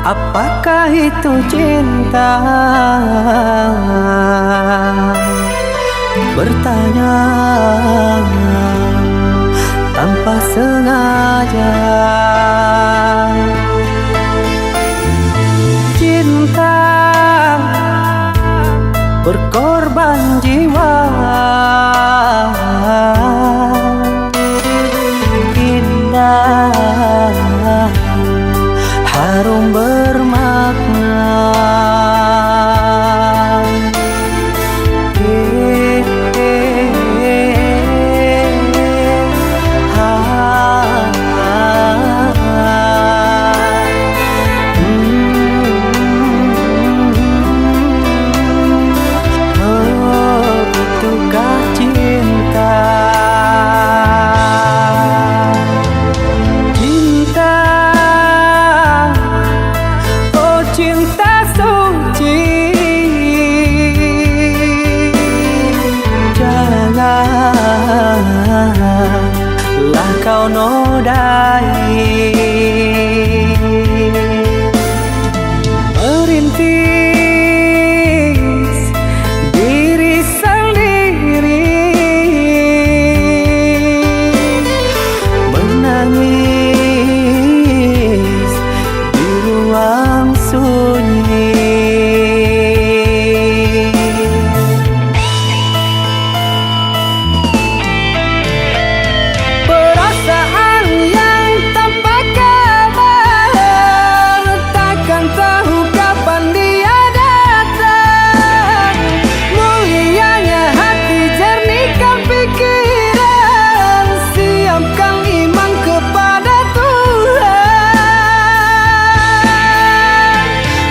Apakah itu cinta? Bertanya tanpa sengaja. Cinta berkorban jiwa, indah, harum bermakna. Itukah cinta? Cinta, oh cinta suci, janganlah kau nodai. Merintis diri sendiri, menangis di ruang sunyi. Perasaan yang tanpa kabar, takkan tahu kapan dia datang. Mulianya hati, jernihkan pikiran, siapkan iman kepada Tuhan.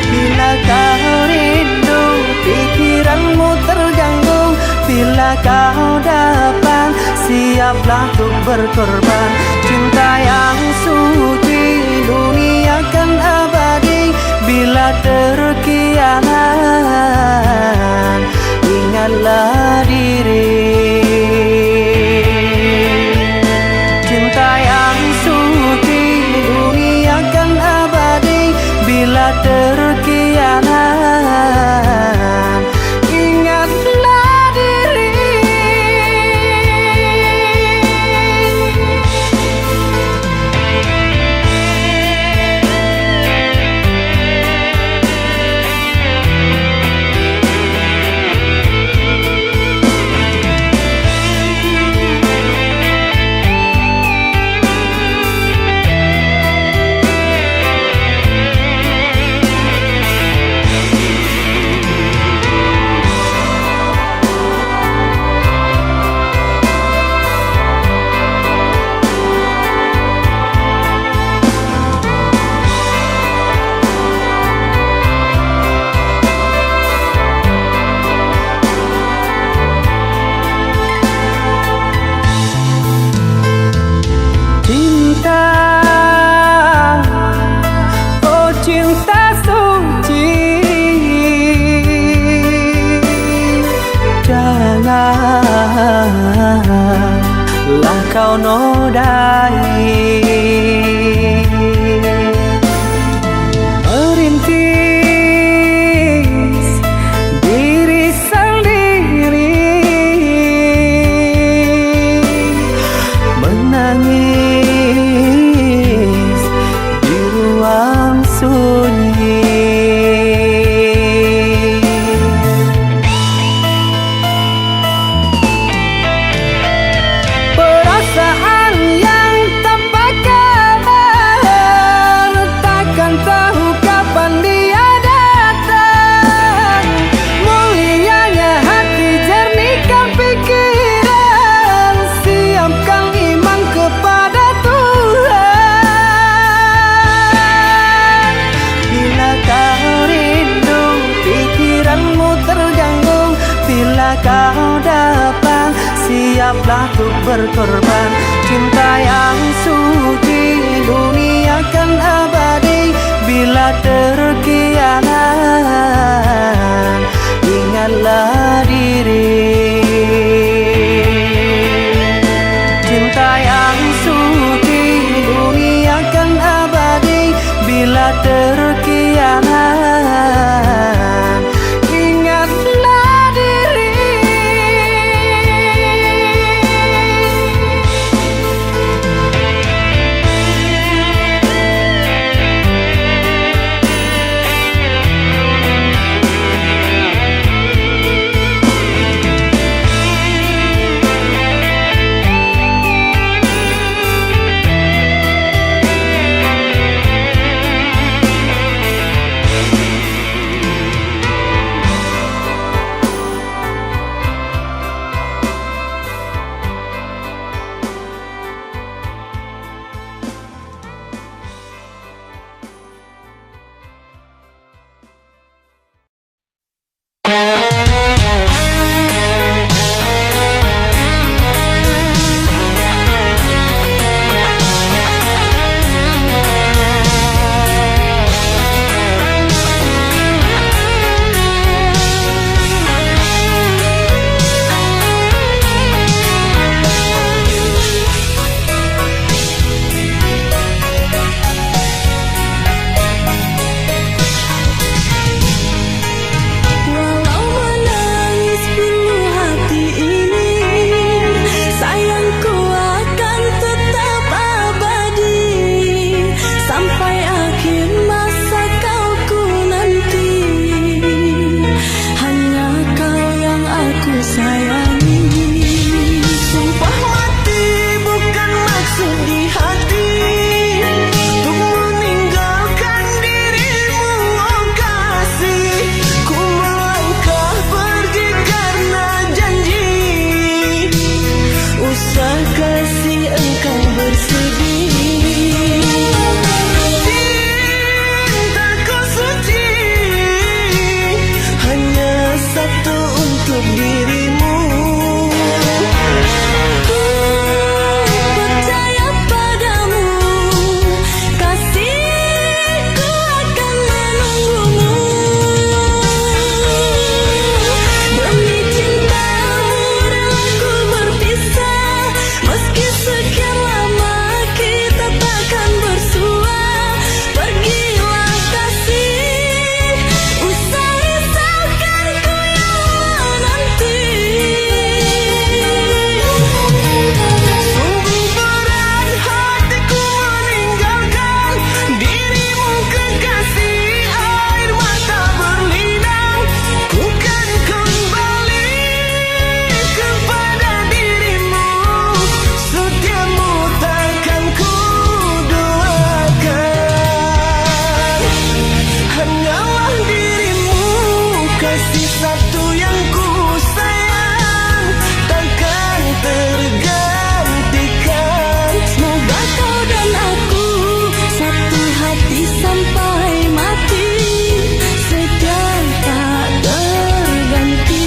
Bila kau rindu, pikiranmu terganggu, bila kau datang, siaplah untuk berkorban. Cinta yang suci, dunia kan abadi. Bila terkianat, ingatlah diri. Cinta yang suci, dunia kan abadi. Bila terkianat, ingatlah diri. Cinta, oh cinta suci, janganlah kau nodai. Merintis diri sendiri, menangis di ruang sunyi. Perasaan yang tanpa kabar, takkan tahu kapan dia datang. Mulianya hati, jernihkan pikiran, siapkan iman kepada Tuhan. Bila kau rindu, pikiranmu terganggu, bila kau datang, siaplah untuk berkorban. Cinta yang suci, dunia kan abadi. Bila terkianat, ingatlah diri. Cinta yang suci, dunia kan abadi. Bila terkianat, sayangi. Sumpah mati bukan maksud di hati untuk meninggalkan dirimu, oh kasih. Ku melangkah pergi karena janji, usah kasih engkau bersedih. Cintaku suci hanya satu untuk dirimu. Ku percaya padamu, kasihku akan menunggumu. Demi cintamu rela ku berpisah, meski sekian lama kita takkan bersua. Pergilah kasih, usah risaukan ku yang menanti. Sungguh berat hatiku meninggalkan dirimu kekasih. Air mata berlinang, ku kan kembali kepada dirimu. Setiamu takkan ku duakan, hanyalah dirimu kasih satu yang ku sayang, takkan tergantikan. Semoga kau dan aku satu hati sampai mati, setia tak terganti.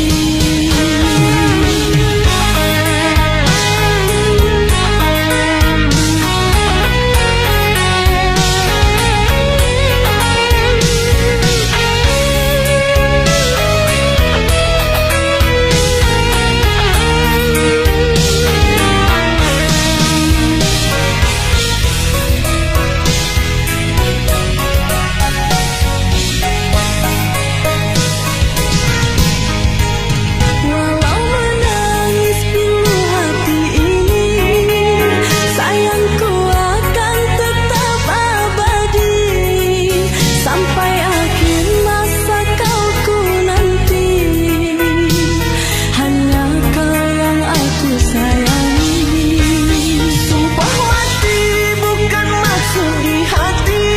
Walau menangis pilu hati ini, sayangku akan tetap abadi sampai akhir masa kau ku nanti. Hanya kau yang aku sayangi. Sumpah mati bukan maksud di hati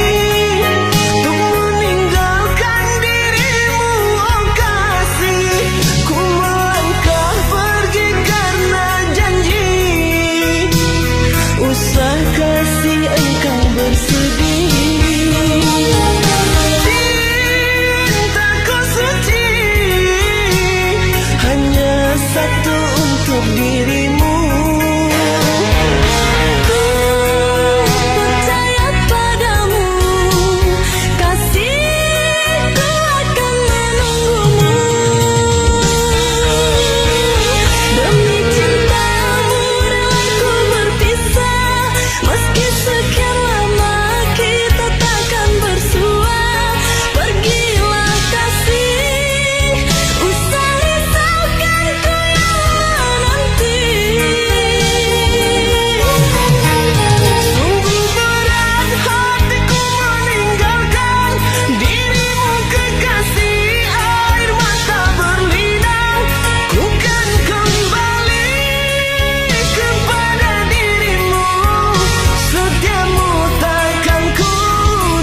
untuk meninggalkan dirimu, oh kasih. Ku melangkah pergi karena janji, usah kasih engkau bersedih. Cintaku suci hanya satu untuk dirimu. Ku percaya padamu, kasihku akan menunggumu. Demi cintamu rela ku berpisah, meski sekian lama kita takkan bersua. Pergilah kasih, usah risaukan ku yang menanti. Sungguh berat hatiku meninggalkan dirimu kekasih. Air mata berlinang, ku kan kembali kepada dirimu. Setiamu takkan ku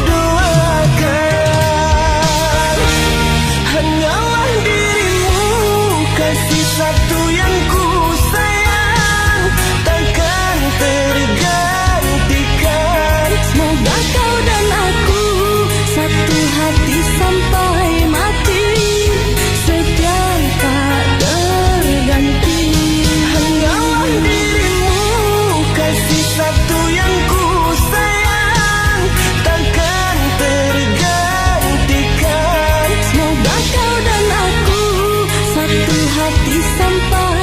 duakan, hanyalah dirimu kasih satu yang ku sayang, takkan tergantikan. Semoga kau dan aku satu hati sampai mati, setia tak terganti. Hanyalah dirimu kasih satu yang ku sayang, takkan tergantikan. Semoga kau dan aku satu hati sampai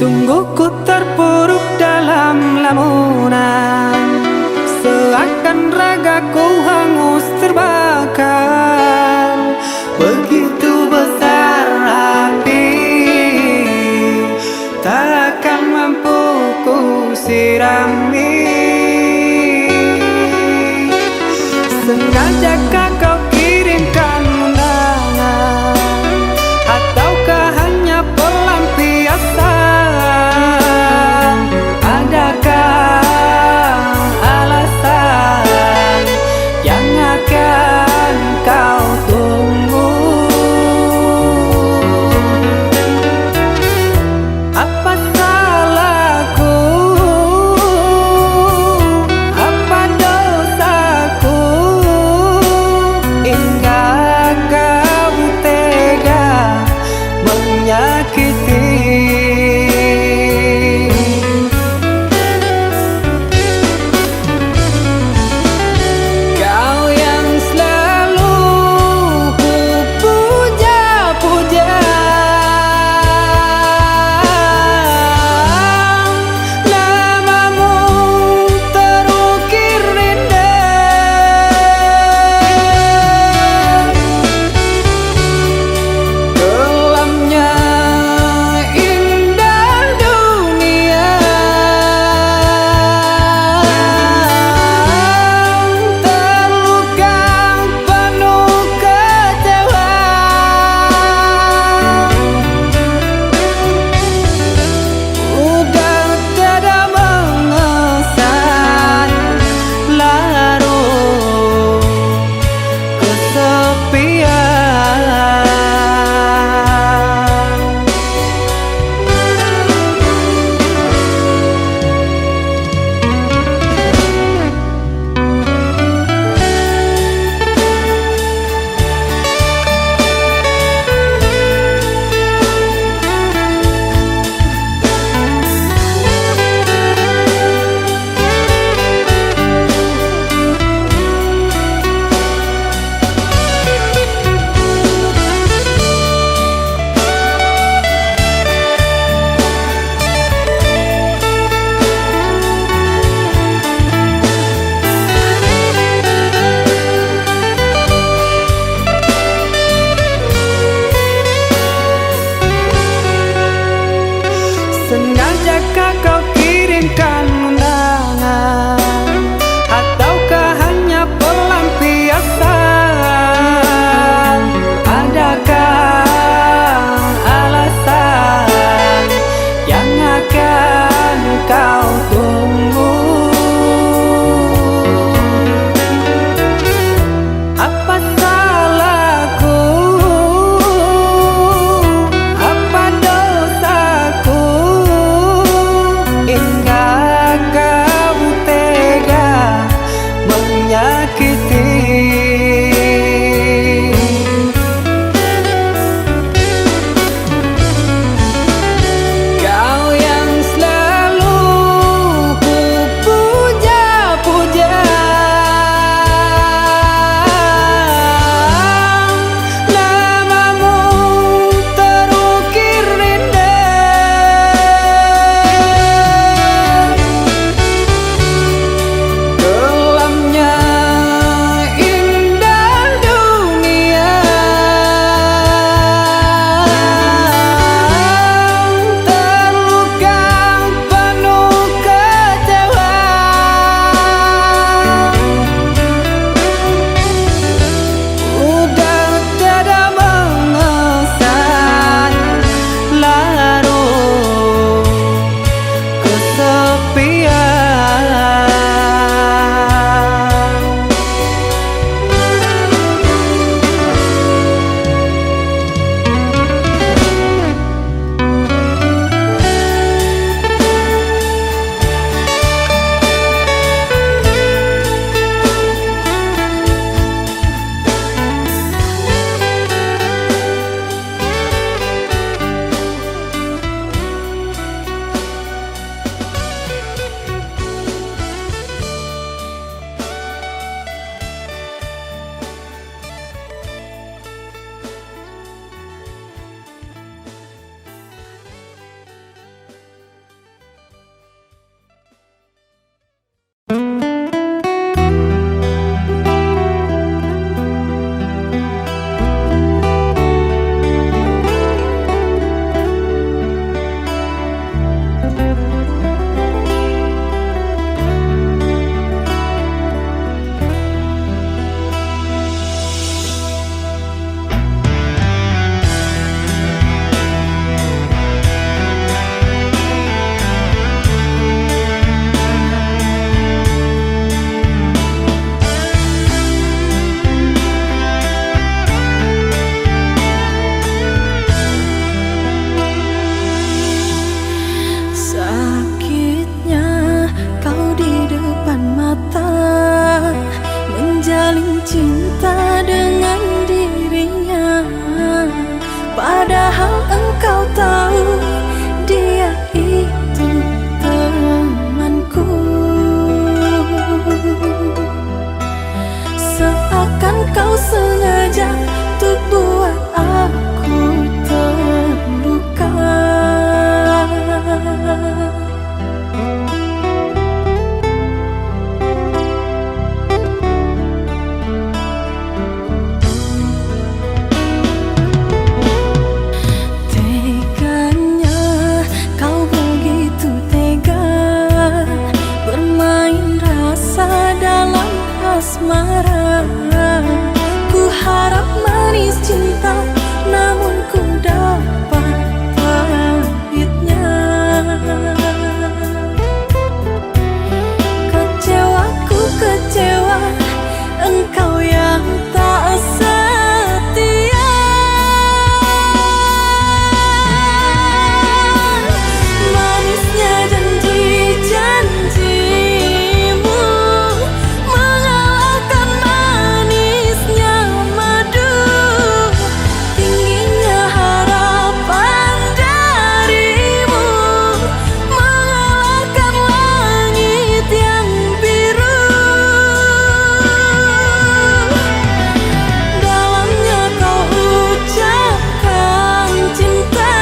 Sungguh ku terpuruk dalam lamunan, seakan ragaku hangus terbakar. Begitu besar api, takkan mampu ku sirami. Sengajakah kau kirimkan undangan, ataukah hanya pelampiasan? Adakah alasan yang akan kau tunggu? Apa salahku kau tahu dia itu temanku. Seakan kau sengaja untuk buat aku terluka. Teganya kau begitu tega bermain rasa dalam asmara. Ku harap manis cinta, namun ku dapat pahitnya. Kecewaku kecewa, engkau yang tak setia. Manisnya janji-janjimu mengalahkan manisnya madu. Tingginya harapan darimu mengalahkan langit yang biru. Dalamnya kau ucapkan cinta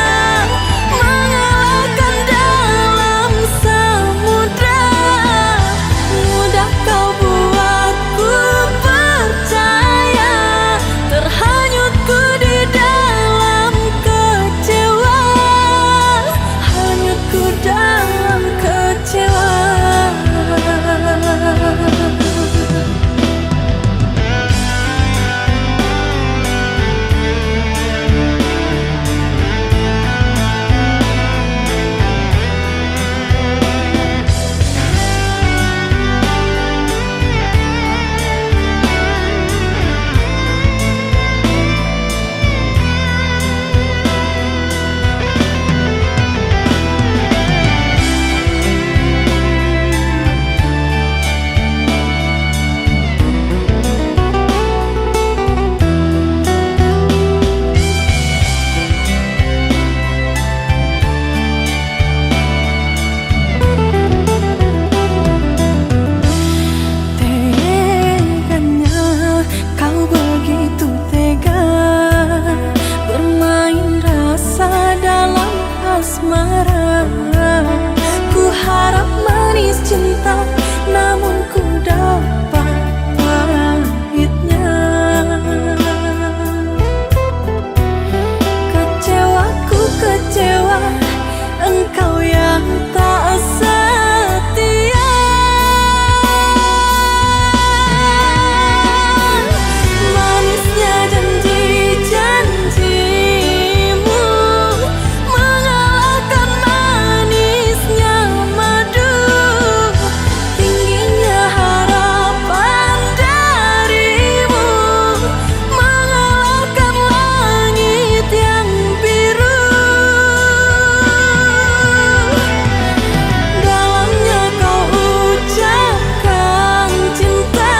mengalahkan dalam samudra. Mudah kau buatku percaya, terhanyutku di dalam kecewa. Hanyutku dalam kecewa. Teganya kau begitu tega bermain rasa dalam asmara. Ku harap manis cinta, namun ku dapat pahitnya. Kecewaku kecewa, engkau yang tak setia. Manisnya janji-janjimu mengalahkan manisnya madu. Tingginya harapan darimu mengalahkan langit yang biru. Dalamnya kau ucapkan cinta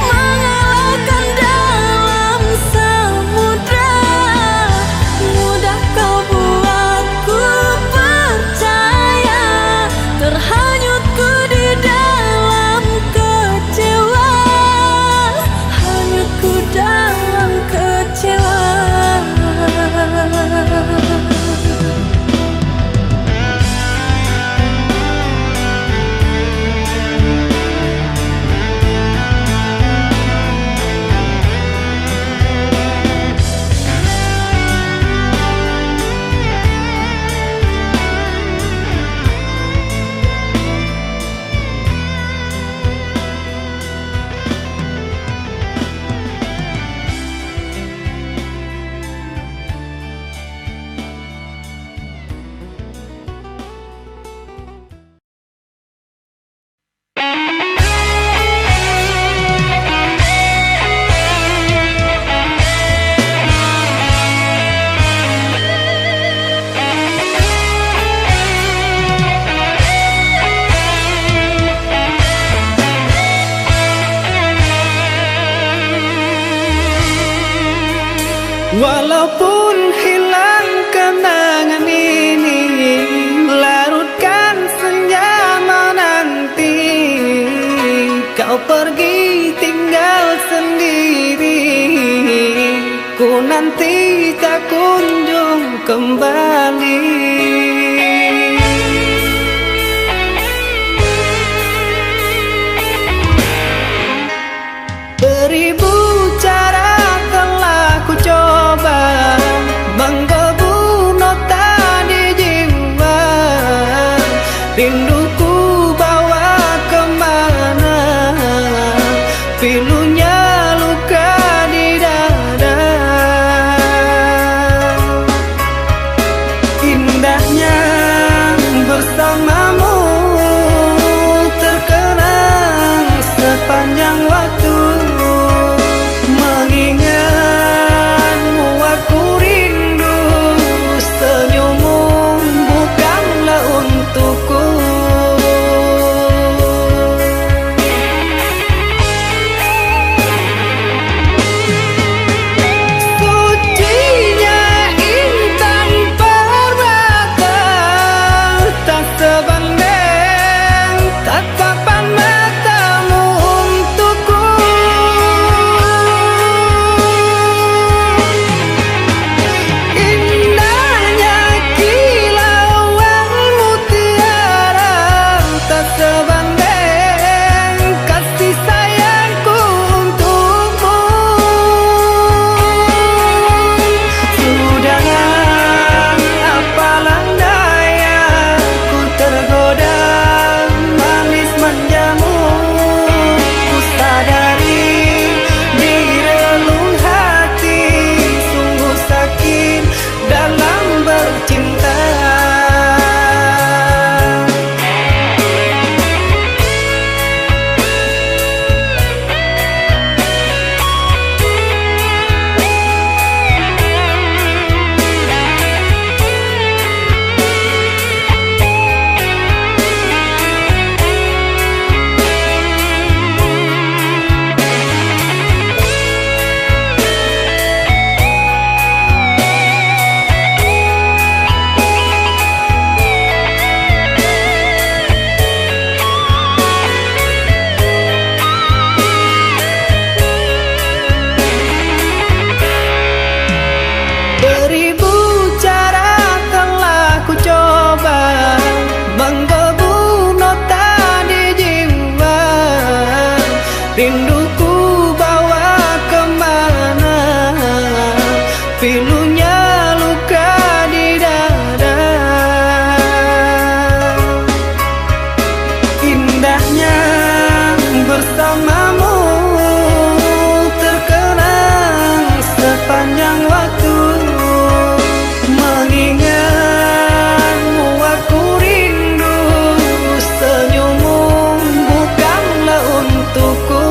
mengalahkan dalam samudra. Mudah kau buatku percaya, terhanyutku di dalam kecewa. Hanyutku dalam kecewa. Walaupun hilang kenangan ini, larutkan senja menanti. Kau pergi tinggal sendiri, ku nanti tak kunjung kembali. Beribu cara telah ku coba menggebu nota di jiwa. Rinduku bawa kemana, pilunya luka di dada. Indahnya bersamamu terkenang sepanjang waktu. Mengingatmu aku rindu, senyummu bukanlah untukku. Sucinya intan permata, tak sebanding tatapan matamu untukku. Indahnya kilauan mutiara, tak sebanding kasih sayangku untukmu. Sudah apalah daya, ku tergoda manis manjamu. Ku sadari di relung hati sungguh sakit dalam bercinta. Beribu cara telah ku coba menggebu nota di jiwa. Rinduku bawa kemana, pilunya luka di dada. Indahnya bersamamu terkenang sepanjang waktu. Mengingatmu aku rindu, senyummu bukanlah untukku.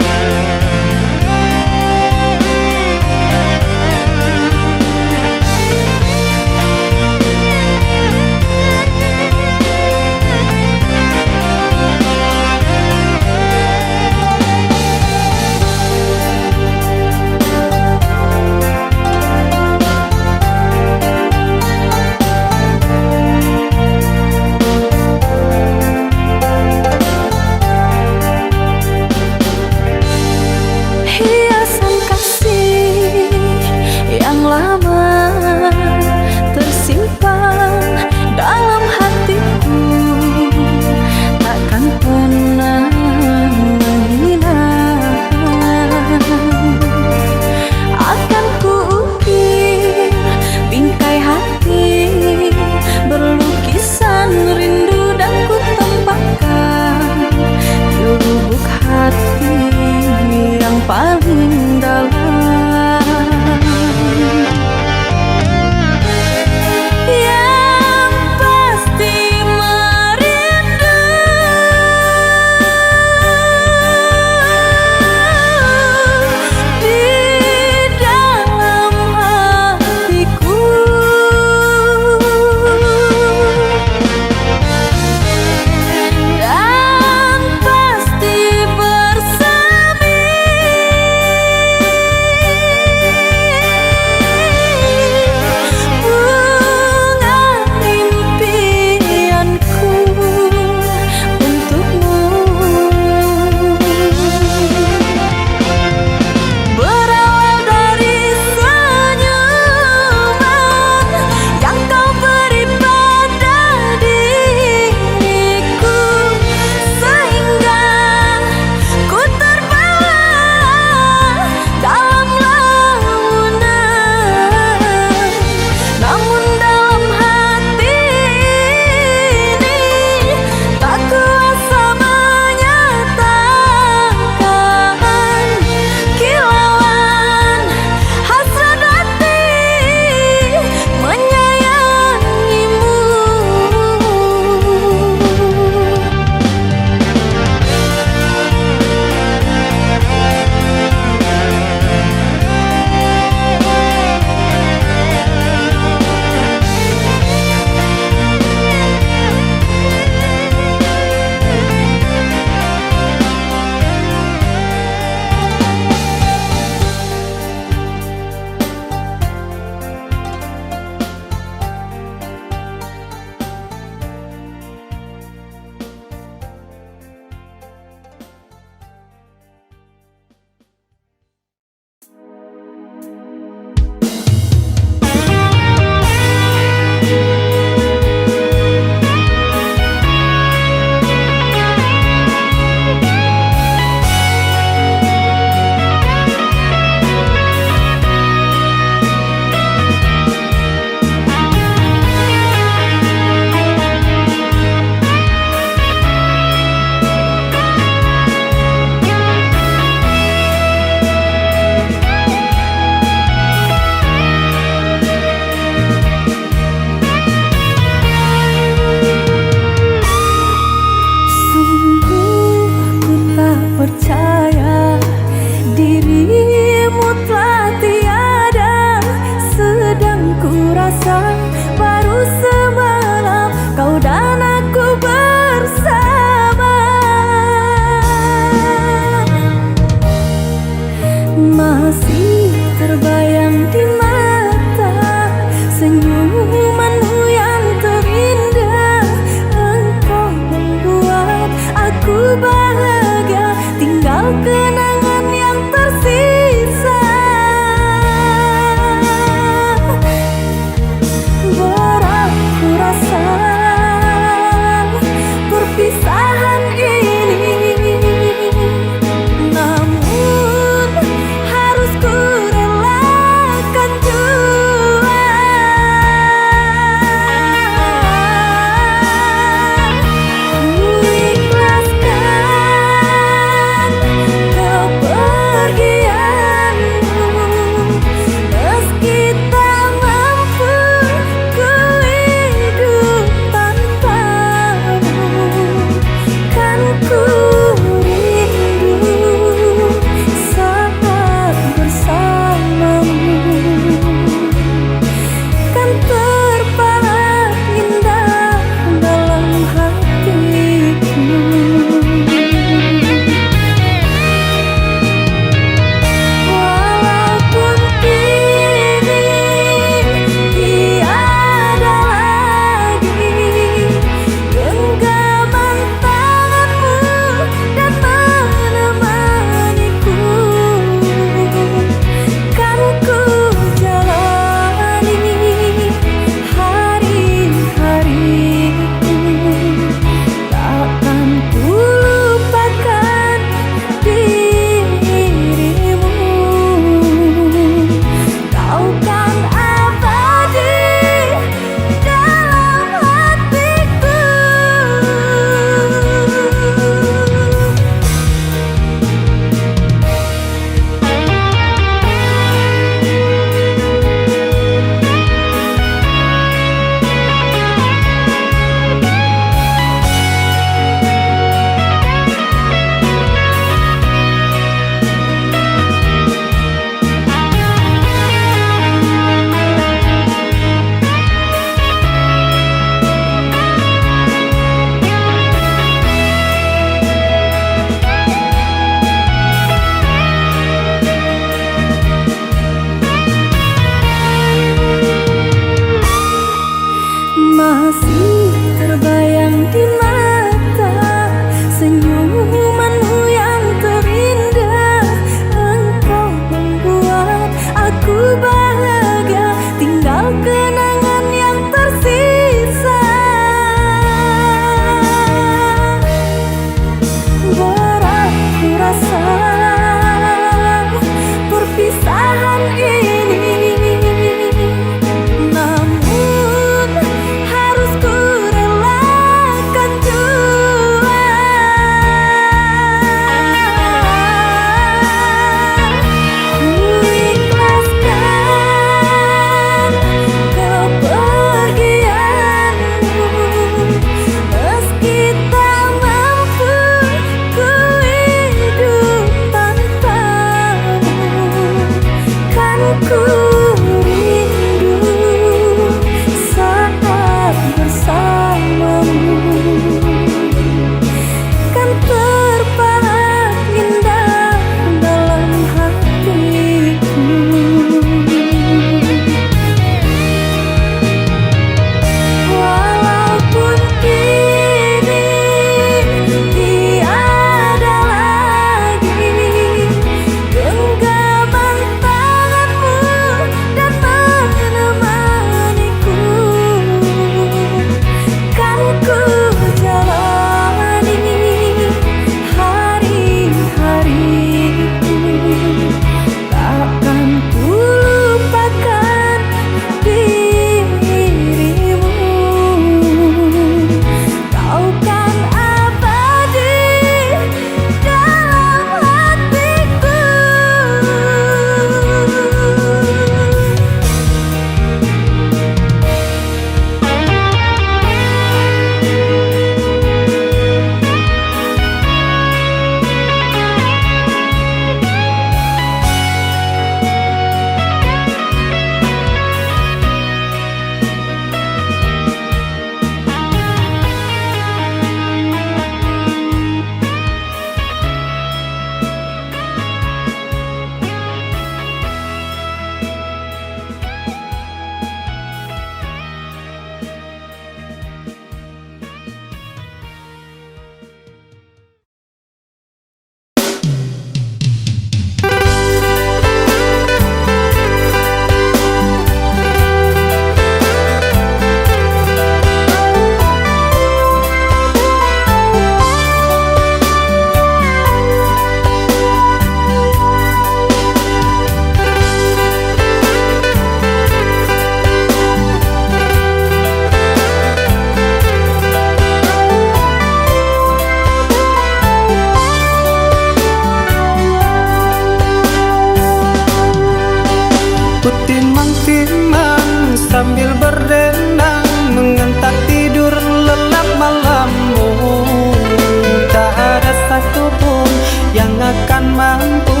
satupun yang akan mampu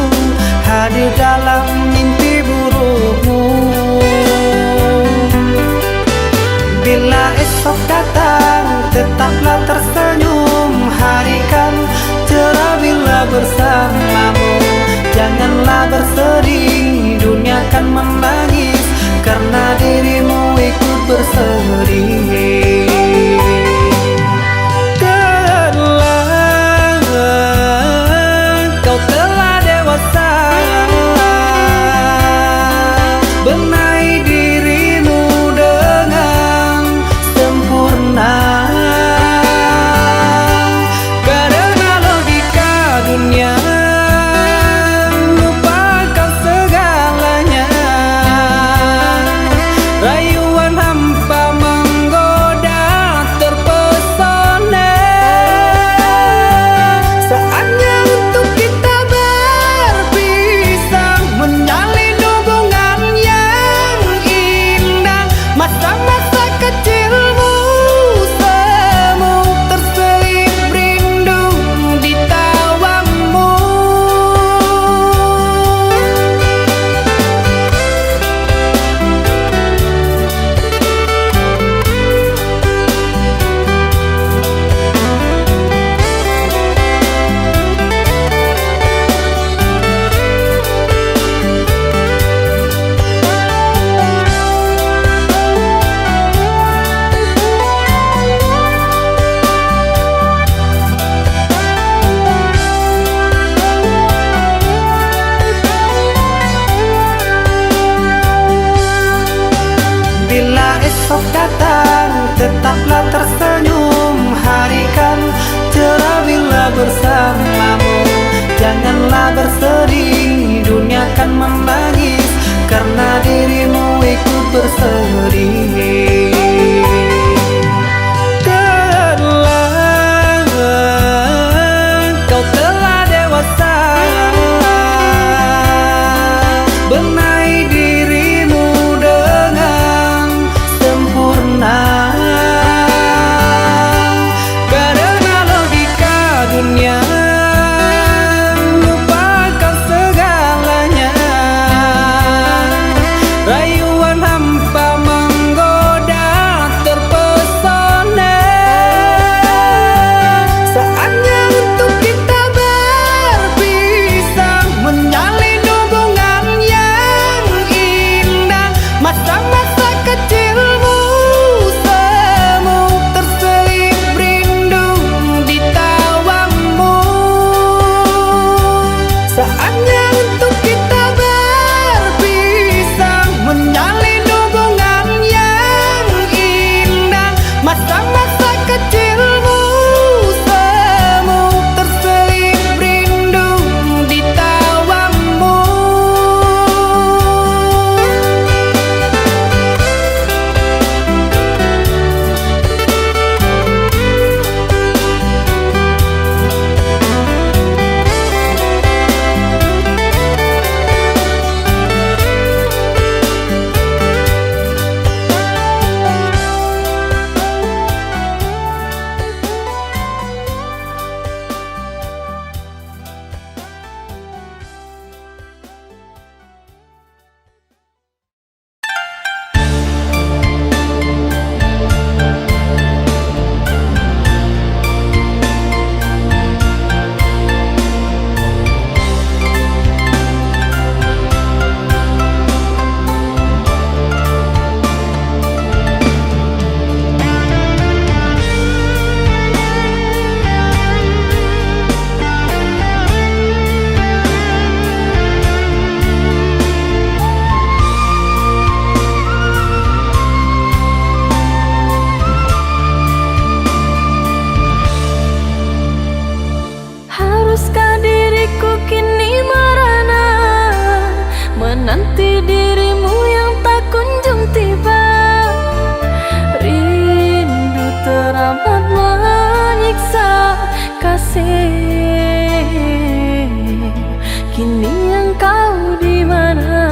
hadir dalam mimpi burukmu. Bila esok datang, tetaplah tersenyum. Hari kan cerah bila bersamamu. Janganlah bersedih, dunia kan menangis karena dirimu ikut bersedih. Kau telah dewasa, benahi dirimu dengan sempurna. Karena logika dunia lupakan segalanya. Rayuan hampa menggoda terpesona. Saatnya untuk kita berpisah, menjalin hubungan yang indah. Masa-masa kecilmu semu terselip rindu di tawamu. Bila esok datang, tetaplah tersenyum. Hari kan cerah bila bersamamu. Janganlah bersedih, dunia kan menangis karena dirimu ikut bersedih. Kau telah dewasa, benahi dirimu dengan sempurna. Karena logika dunia lupakan segalanya. Rayuan hampa menggoda terpesona. Saatnya untuk kita berpisah, menjalin hubungan yang indah. Masa-masa kecilmu semu terselip rindu di tawamu. Saatnya untuk kita berpisah, menjalin hubungan yang indah. Masa-masa kecilmu semu terselip rindu di tawamu. Haruskah diriku kini merana menanti dirimu yang tak kunjung tiba? Rindu teramat menyiksa kasih. Kini engkau di mana?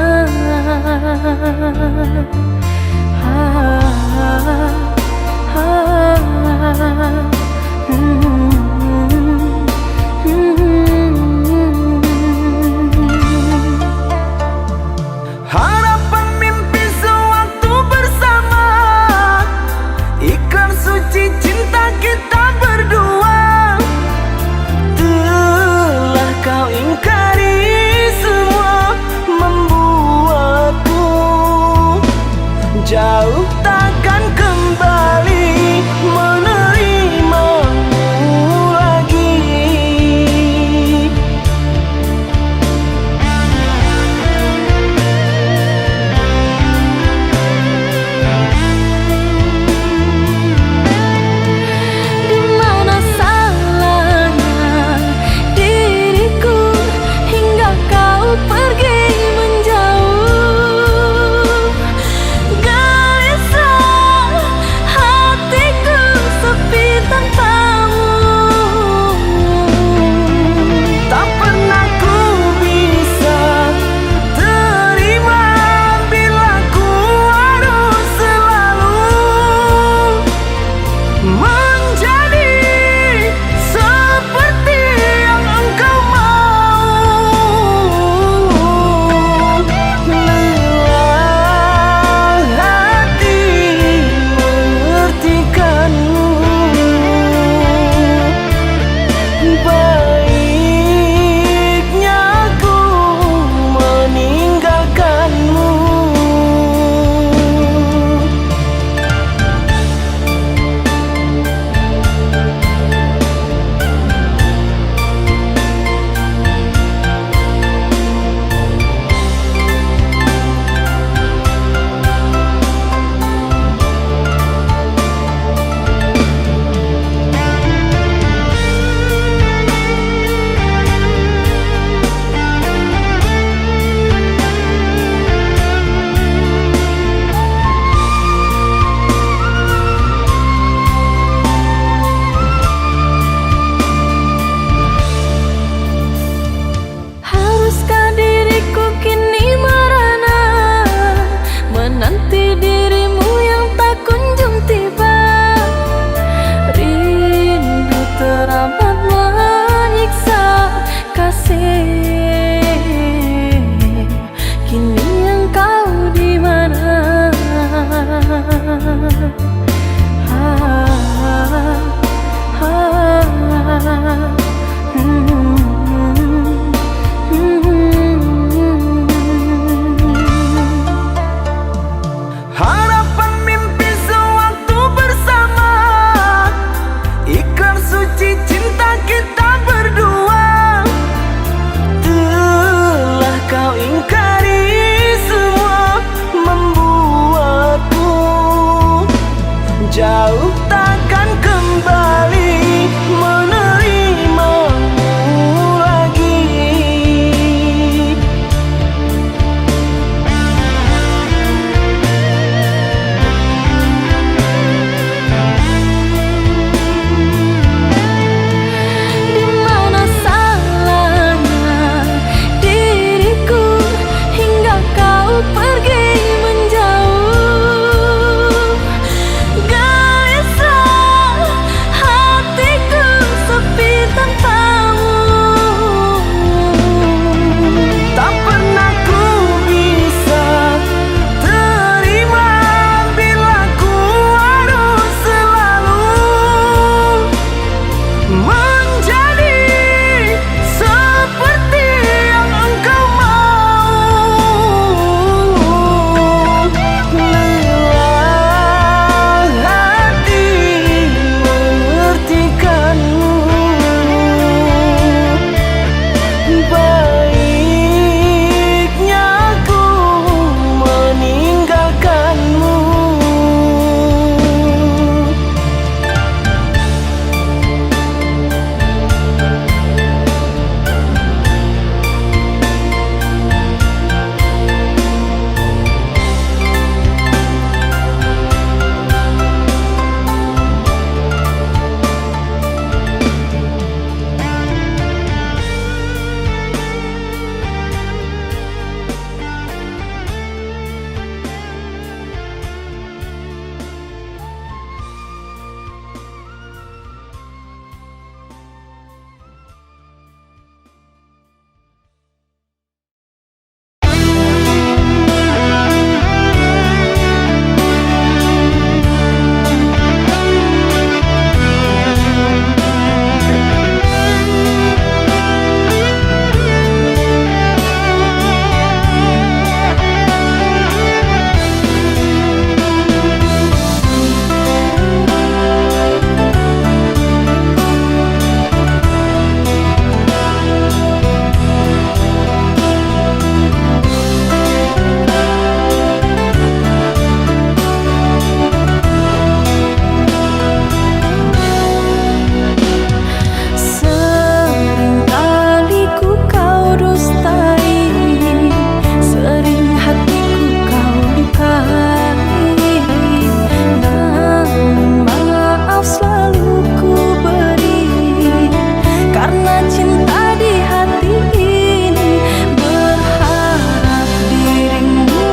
karena cinta di hati ini. Berharap dirimu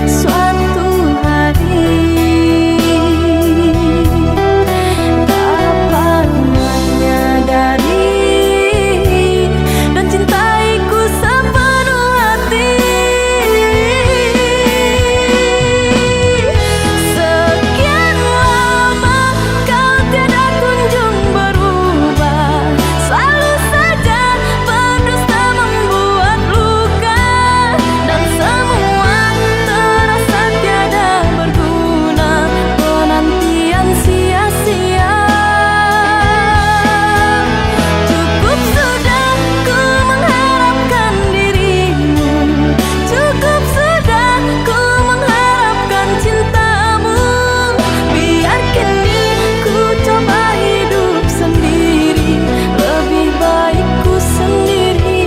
suatu hari dapat menyadari dan cintaiku sepenuh hati. Sekian lama kau tiada kunjung berubah, selalu saja berdusta membuat luka, dan semua terasa tiada berguna, penantian sia-sia. Cukup sudah ku mengharapkan dirimu, cukup sudah ku mengharapkan cintamu. Biar kini ku coba hidup sendiri, lebih baik ku sendiri.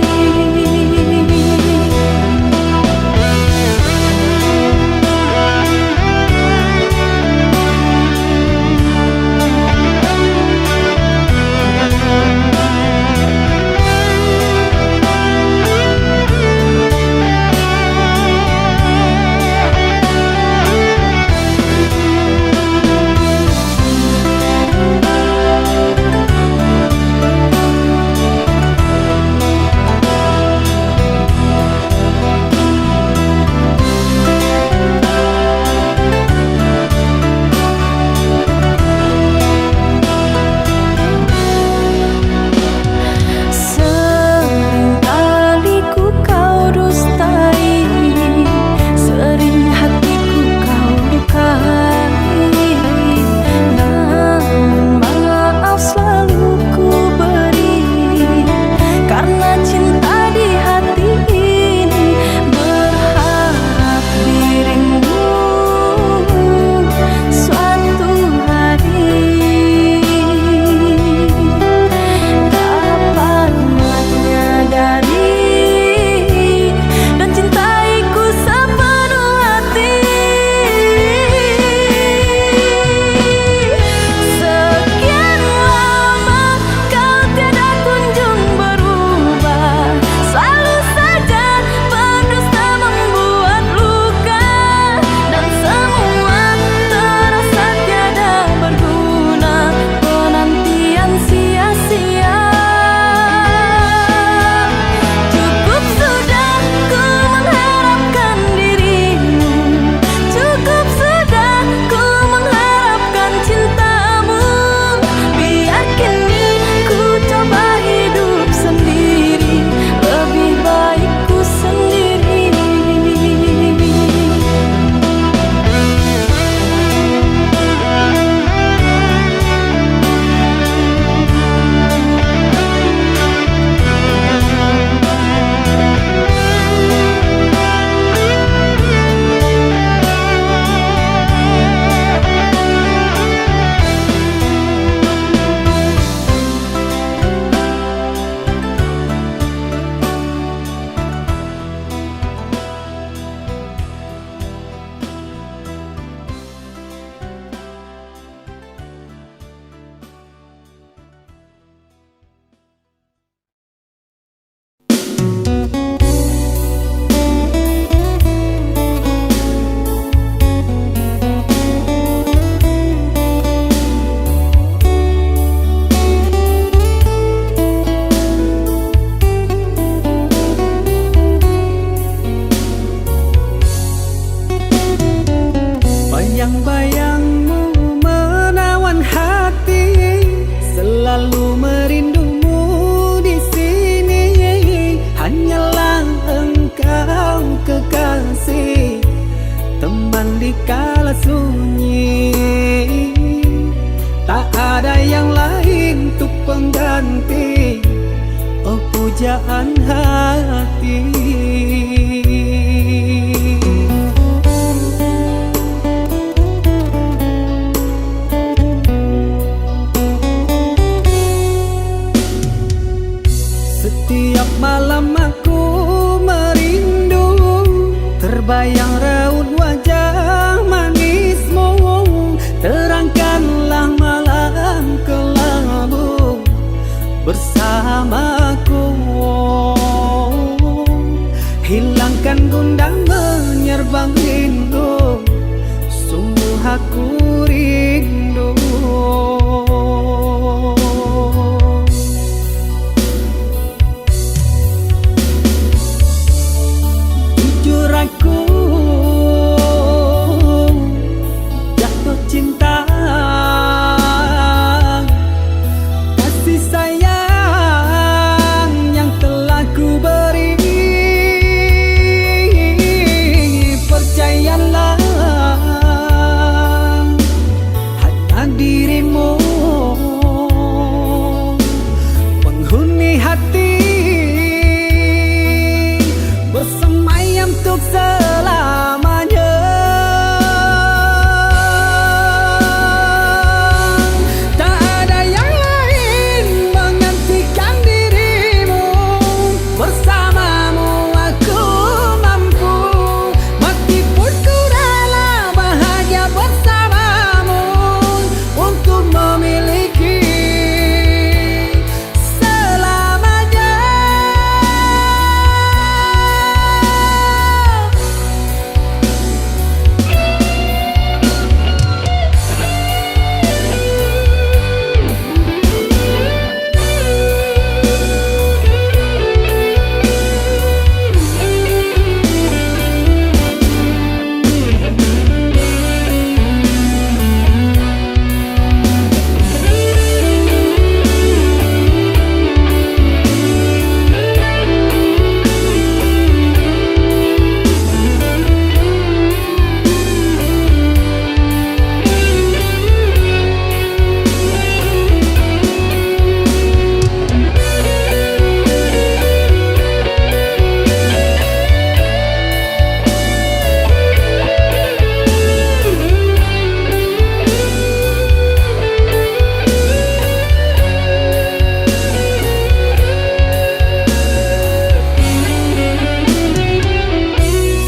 Seringkali ku kau dustai, sering hatiku kau lukai, namun maaf selalu ku beri, karena cinta di hati ini. Berharap dirimu suatu hari dapat menyadari dan cintaiku sepenuh hati. Sekian lama kau tiada kunjung berubah, selalu saja berdusta membuat luka, dan semua terasa tiada berguna, penantian sia-sia. Cukup sudah ku mengharapkan dirimu, cukup sudah ku mengharapkan cintamu. Biar kini ku coba hidup sendiri, lebih baik ku sendiri. Bayang-bayangmu menawan hati, selalu merindumu di sini. Hanyalah engkau kekasih, teman di kala sunyi. Tak ada yang lain untuk pengganti, oh pujaan hati. Setiap malam aku merindu, terbayang raut wajah manismu. Terangkanlah malam kelabu, bersamaku. Hilangkan gundah menyerbang rindu, sungguh aku rindu. Jujur aku jatuh cinta, kasih sayang yang telah ku beri. Percayalah, hanya dirimu penghuni hati, bersemayam untuk selamanya. Tak ada yang lain menggantikan dirimu, bersamamu aku mampu. Mati pun ku rela bahagia bersamamu, untuk memiliki selamanya.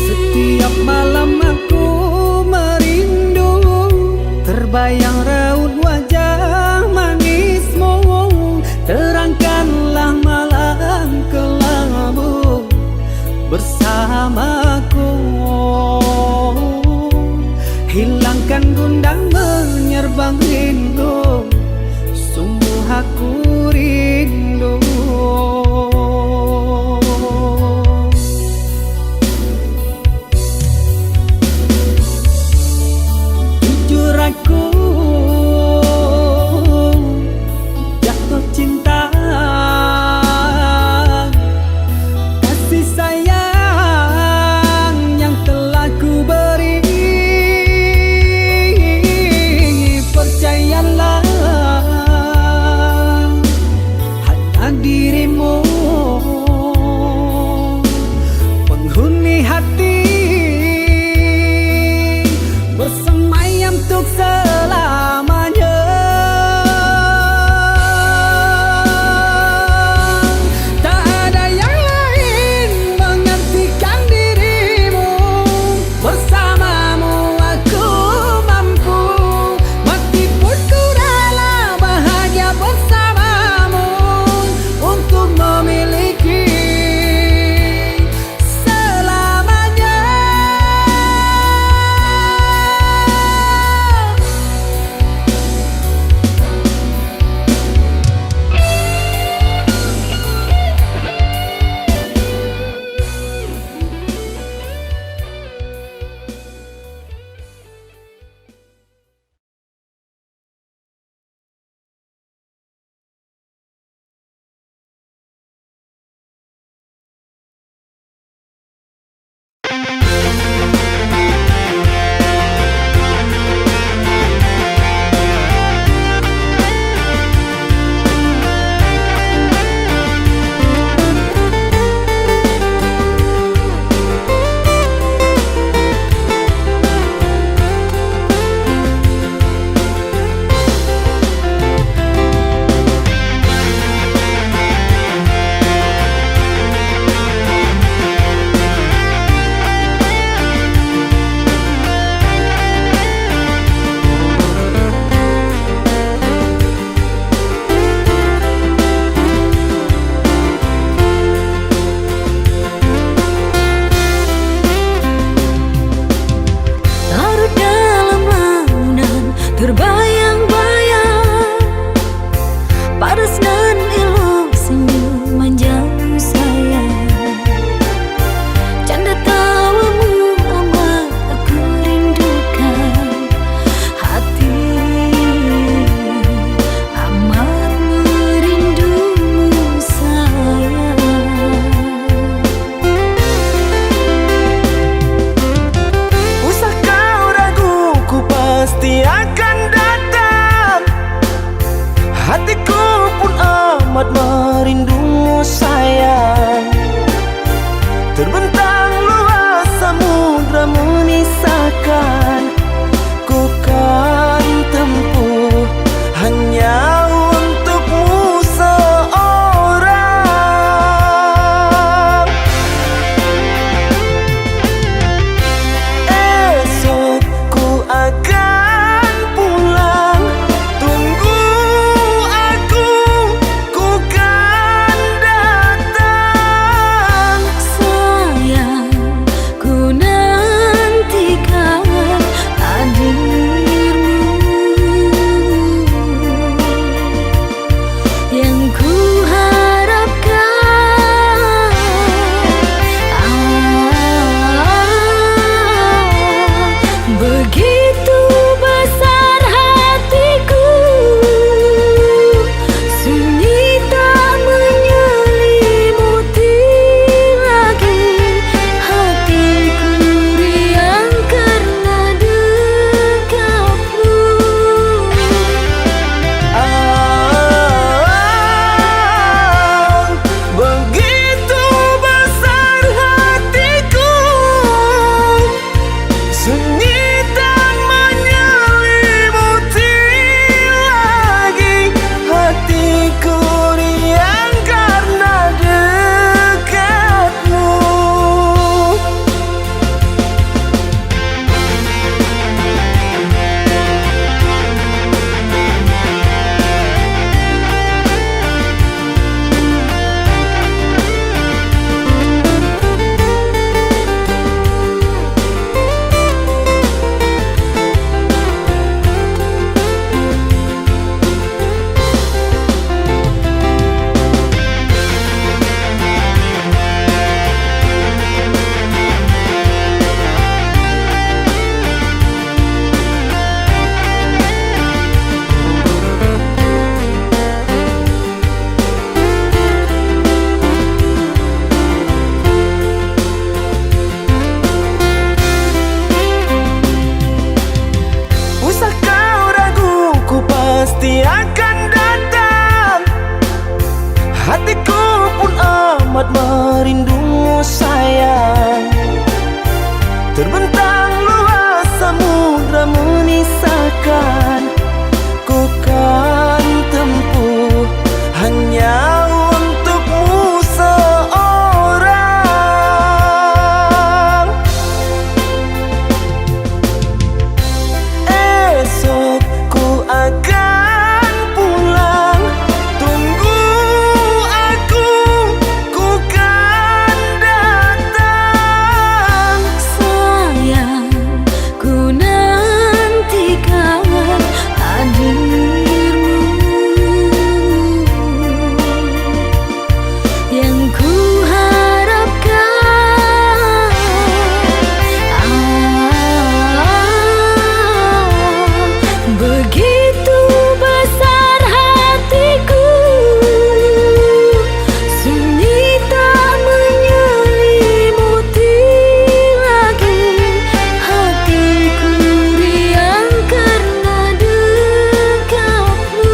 Setiap malam aku merindu, terbayang raut wajah manismu. Terangkanlah malam kelabu bersamaku. Hilangkan gundah menyerbang rindu, sungguh aku rindu. Jujur aku jatuh cinta, kasih sayang yang telah ku beri. Percayalah, amat merindumu sayang. Terbentang luas samudra menyisakan, ku kan tempuh hanya untukmu seorang. Esok ku akan pulang, tunggu aku, ku kan datang. Sayang, ku nantikan hadirmu. Yang ku harapkan, begitu besar hatiku, sunyi tak menyelimuti lagi. Hatiku riang karena dekatmu.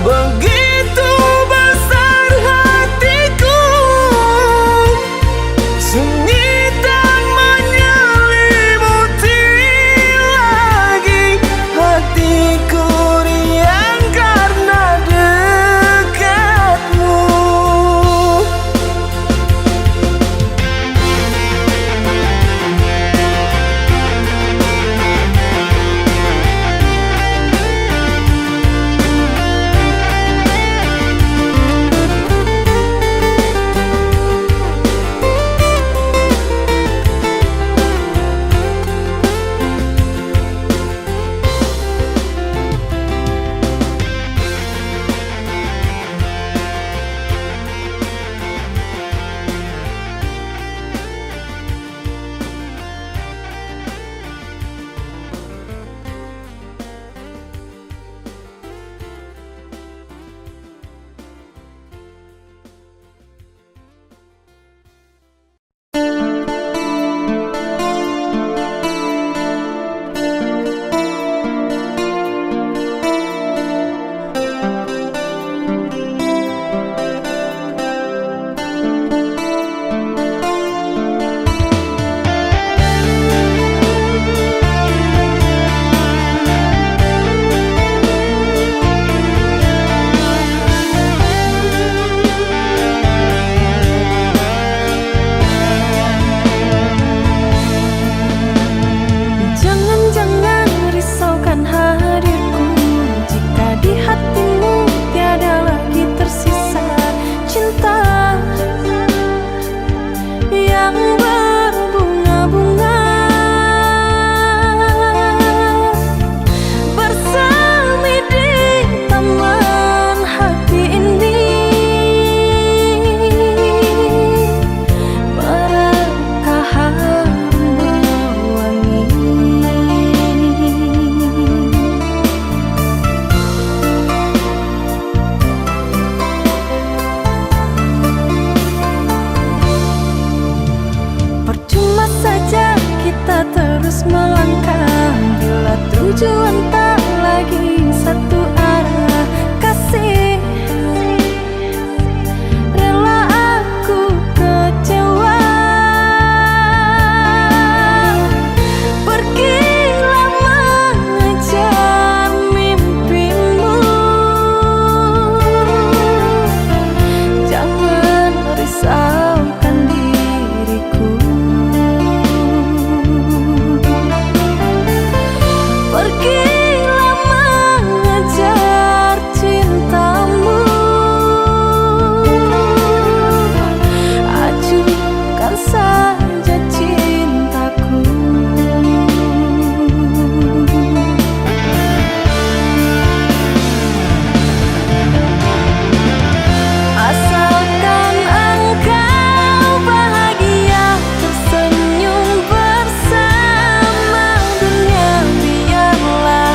Begitu besar hatiku, sunyi tak menyelimuti lagi. Hatiku riang karena dekatmu. Jangan-jangan risaukan hadirku, jika di hatimu tiada lagi tersisa cinta yang berbunga-bunga. Bersemi di taman hati ini, mereka harum wangi. Percuma saja kita terus melangkah bila tujuan tak lagi satu arah. Kasih, rela aku kecewa. Pergilah mengejar mimpimu, jangan risaukan diriku. Pergilah mengejar cintamu, ajukan saja cintaku. Asalkan engkau bahagia, tersenyum bersama dunia, biarlah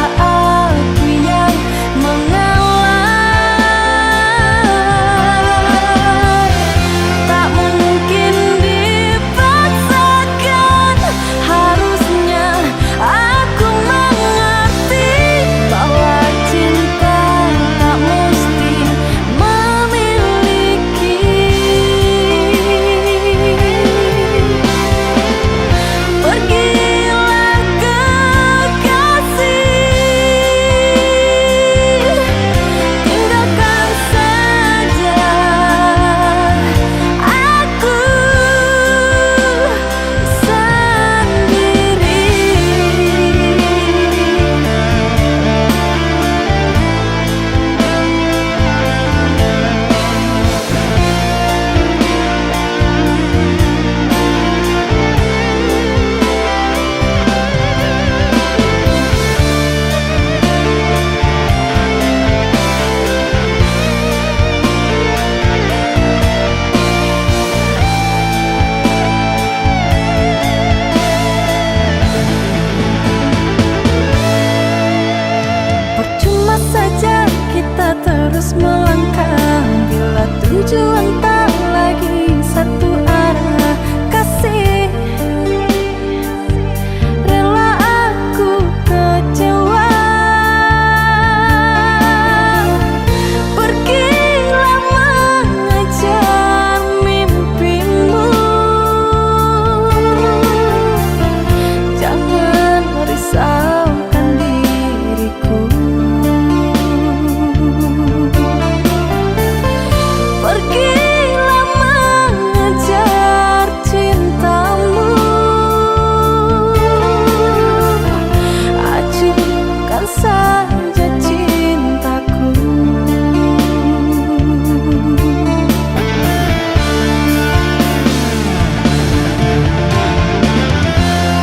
terus melangkah bila tujuan tak lagi satu arah. Kasih rela aku kecewa. Pergilah mengejar mimpimu, jangan risaukan diriku. Pergilah mengejar cintamu, acuhkan saja cintaku.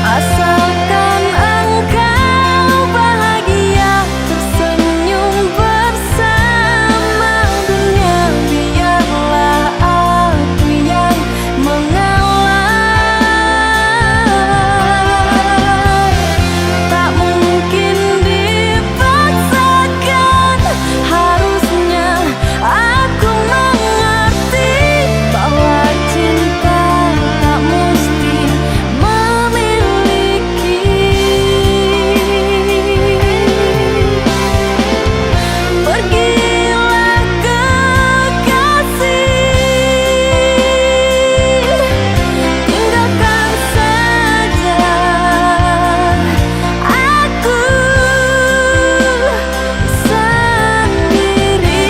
Asalkan engkau bahagia, tersenyum bersama dunia, biarlah aku yang mengalah. Tak mungkin dipaksakan, harusnya aku mengerti bahwa cinta tak mesti memiliki. Pergilah kekasih, tinggalkan saja aku sendiri.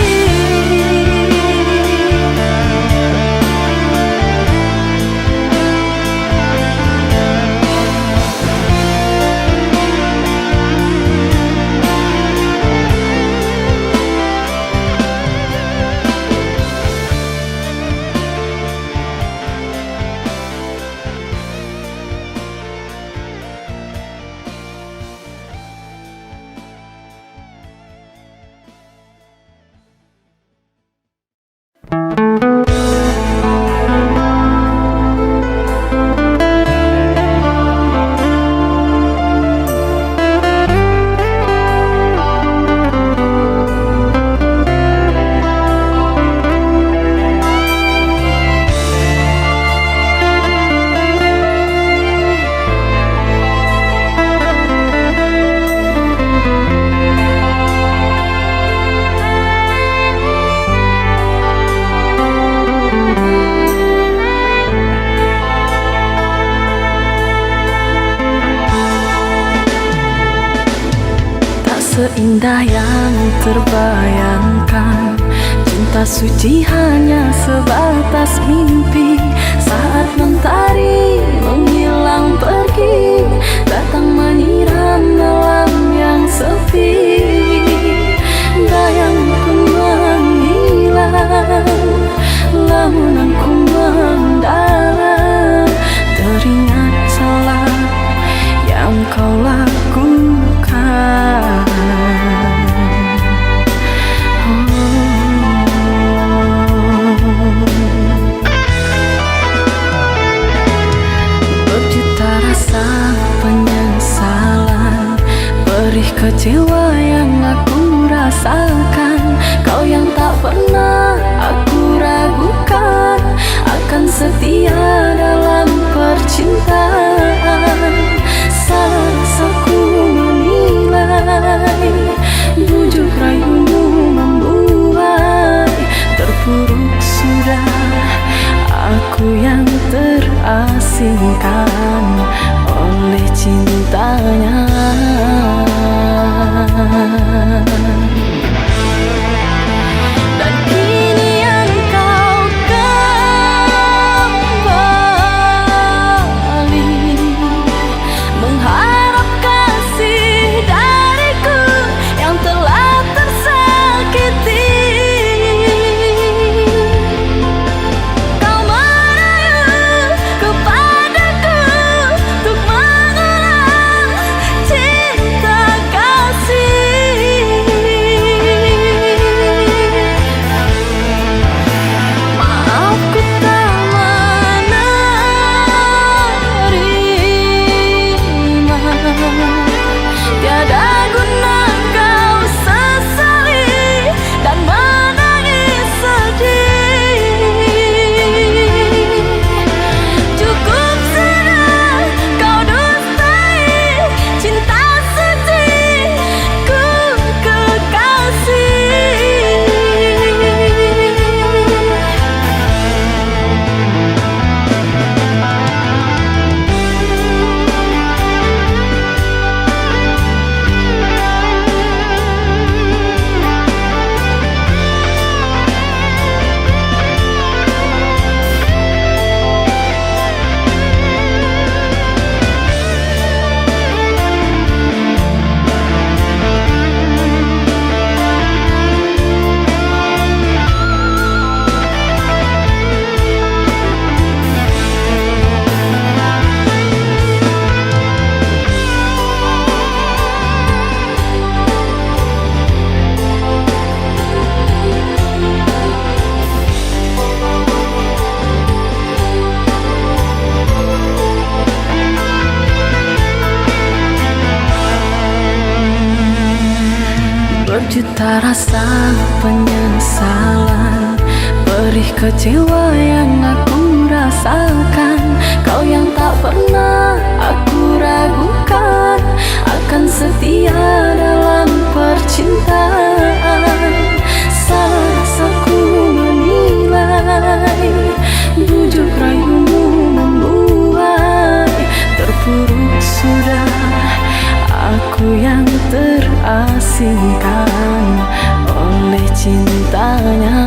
Tak seindah yang terbayangkan, cinta suci hanya sebatas mimpi. Saat mentari menghilang pergi, datang menyiram malam yang sepi. Bayangku menghilang, lamunanku mendalam, teringat salah yang kau lakukan. Berjuta rasa penyesalan, perih kecewa yang aku rasakan. Kau yang tak pernah aku ragukan, akan setia dalam percintaan. Salah aku menilai, bujuk rayumu membuat terpuruk sudah aku yang terasingkan oleh cintanya. Dan kini engkau kembali Berjuta rasa penyesalan, perih kecewa yang aku rasakan. Kau yang tak pernah aku ragukan akan setia dalam percintaan. Salah rasaku menilai bujuk rayumu membuai terpuruk sudah aku yang terasingkan oleh cintanya.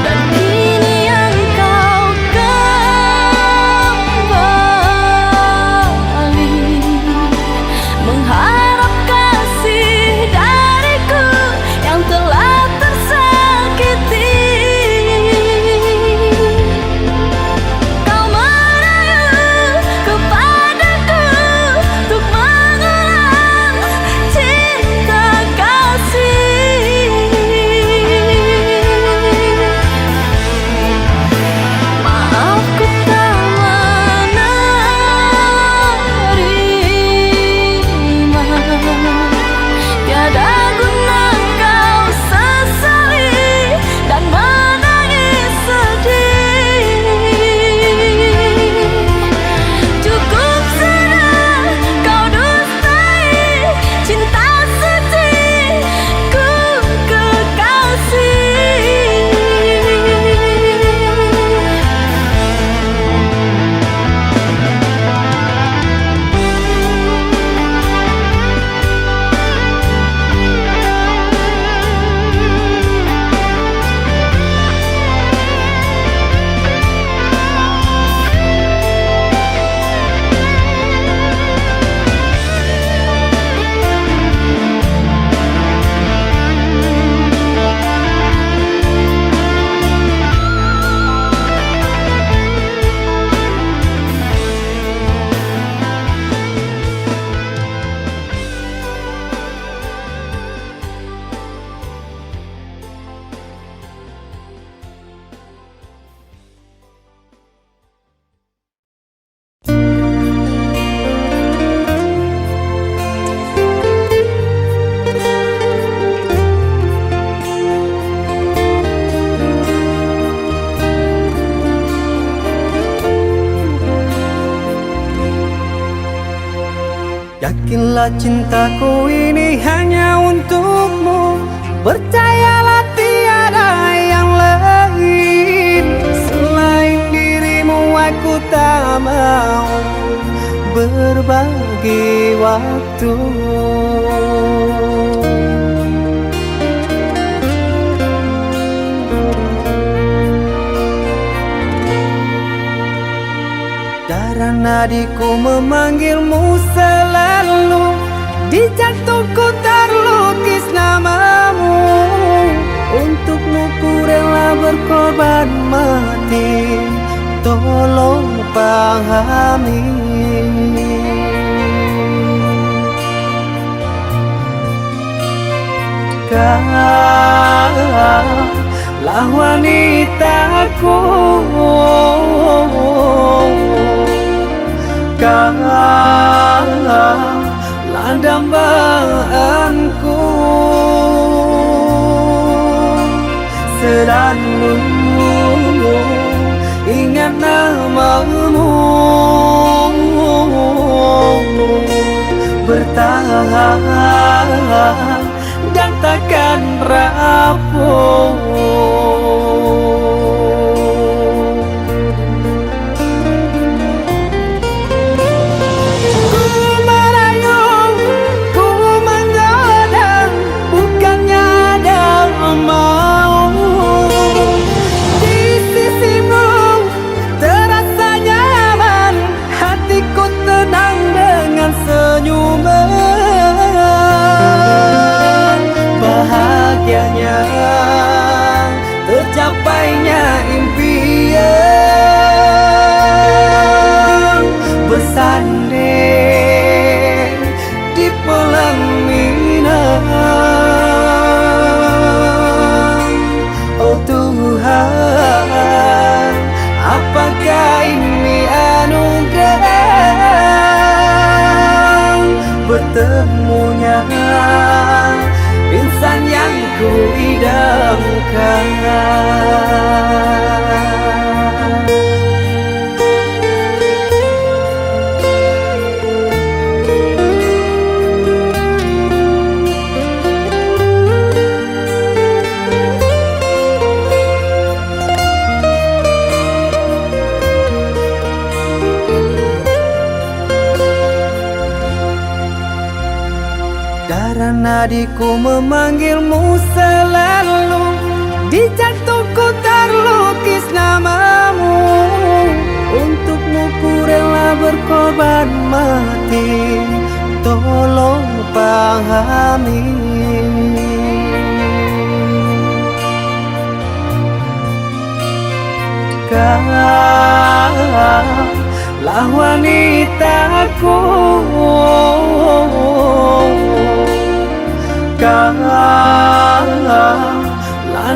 Dan kini yang kau kembali mengharap kasih dariku yang telah tersakiti. Yakinlah cintaku ini hanya untukmu, percayalah tiada yang lain. Selain dirimu aku tak mau berbagi waktu. Darah nadiku memanggilmu selalu, di jantungku terlukis namamu. Untukmu ku rela berkorban mati, tolong pahami. Kaulah wanitaku, kaulah dambaanku. Selalu ingat namamu, bertahan dan takkan rapuh. Tercapainya impian bersanding di pelaminan. Oh Tuhan, apakah ini anugerah bertemunya insan yang ku idamkan. Darah nadiku memanggilmu selalu, di jantungku terlukis namamu. Untukmu ku rela berkorban mati, tolong pahami. Kaulah wanitaku, kaulah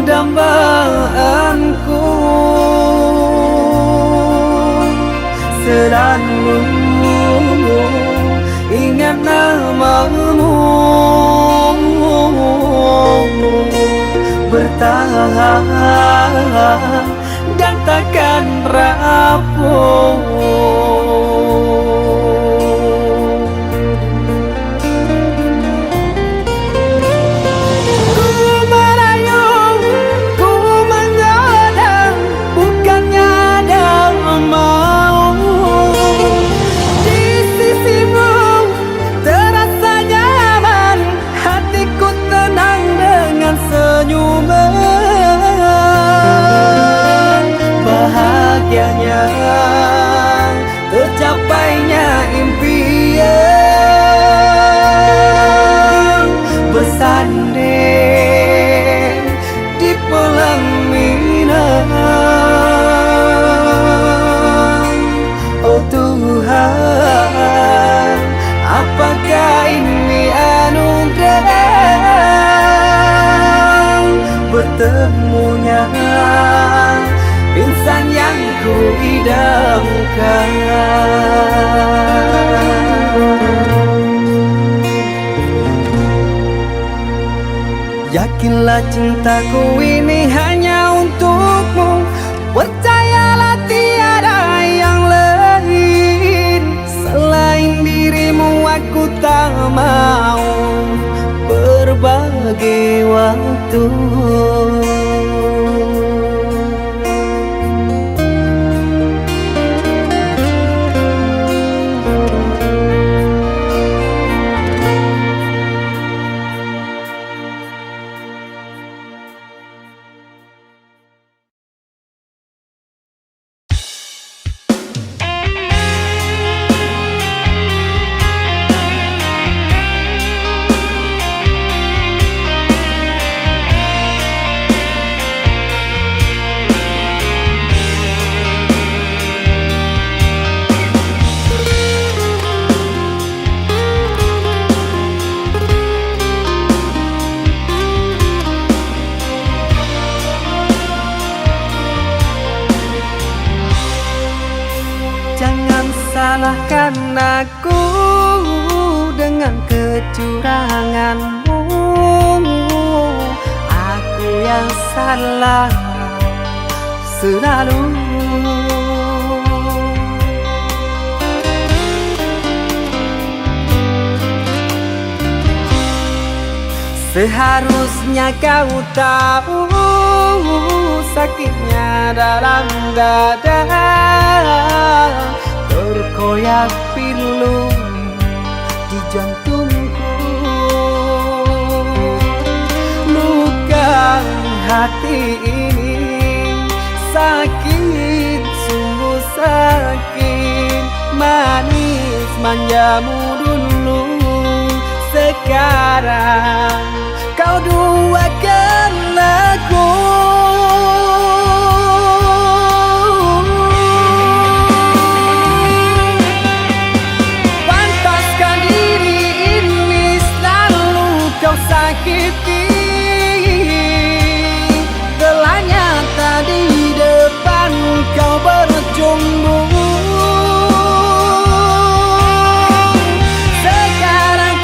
dambaanku, selalu ingat namamu, bertahan dan takkan rapuh. Tercapainya impian bersanding di pelaminan. Oh Tuhan, apakah ini anugerah bertemunya insan yang ku idamkan. Yakinlah cintaku ini hanya untukmu, percayalah tiada yang lain. Selain dirimu aku tak mau berbagi waktu. Salahkan aku dengan kecuranganmu. Aku yang salah selalu. Seharusnya kau tahu sakitnya dalam dada, terkoyak pilu di jantungku. Luka hati ini sakit, sungguh sakit. Manis manjamu dulu, sekarang kau duakan aku. Pantaskah diri ini selalu kau sakiti? Gelanya tadi depan kau berjumbu. Sekarang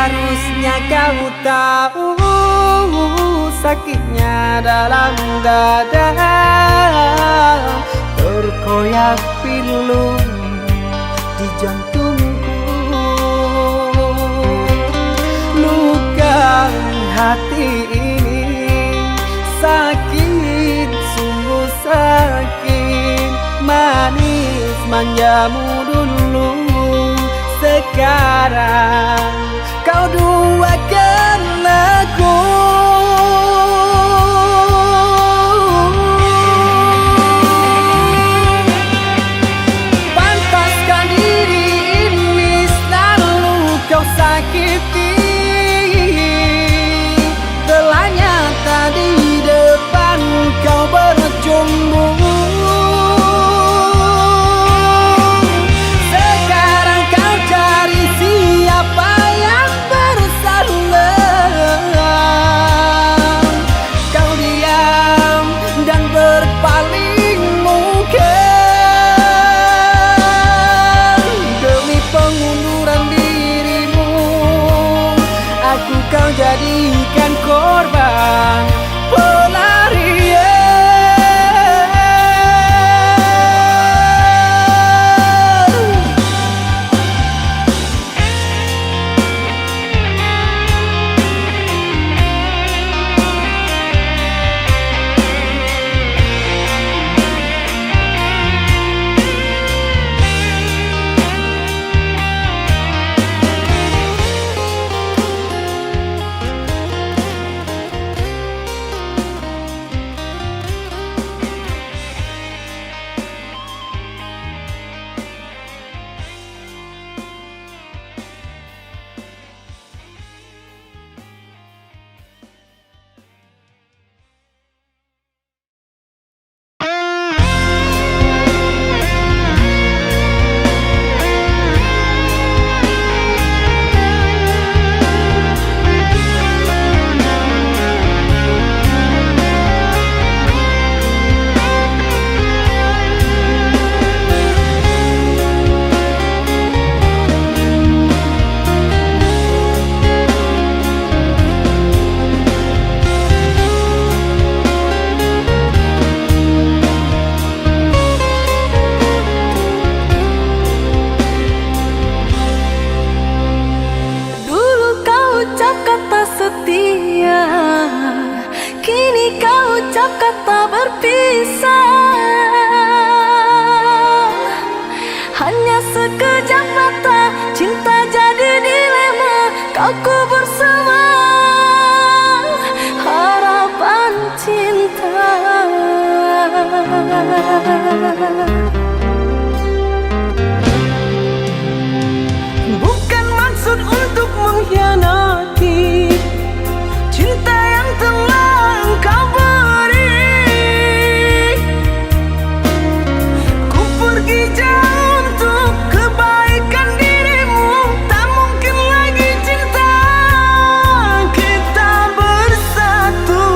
Harusnya kau tahu sakitnya dalam dada, terkoyak pilu di jantungku. Luka hati ini sakit, sungguh sakit. Manis manjamu dulu, sekarang kau duakan aku. Pantaskah diri ini selalu kau sakiti? Telah nyata di depan kau berjumbu. Kau jadikan korban pelarian. Kata berpisah, hanya sekejap mata, cinta jadi dilema. Kau kubur semua harapan cinta. Bukan maksud untuk mengkhianati cinta yang telah engkau beri. Ku pergi jauh untuk kebaikan dirimu. Tak mungkin lagi cinta kita bersatu.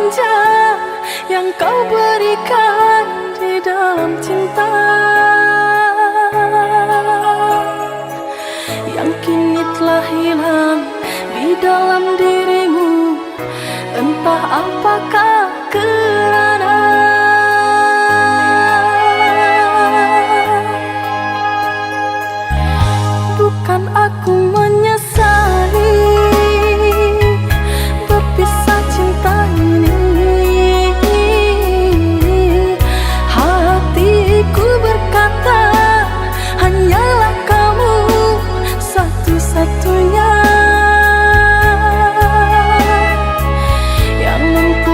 manja yang kau berikan di dalam cinta, yang kini telah hilang di dalam dirimu. Entah apakah kerana bukan aku menyesali berpisah cinta ini. Hatiku berkata hanyalah kamu satu-satunya yang mampu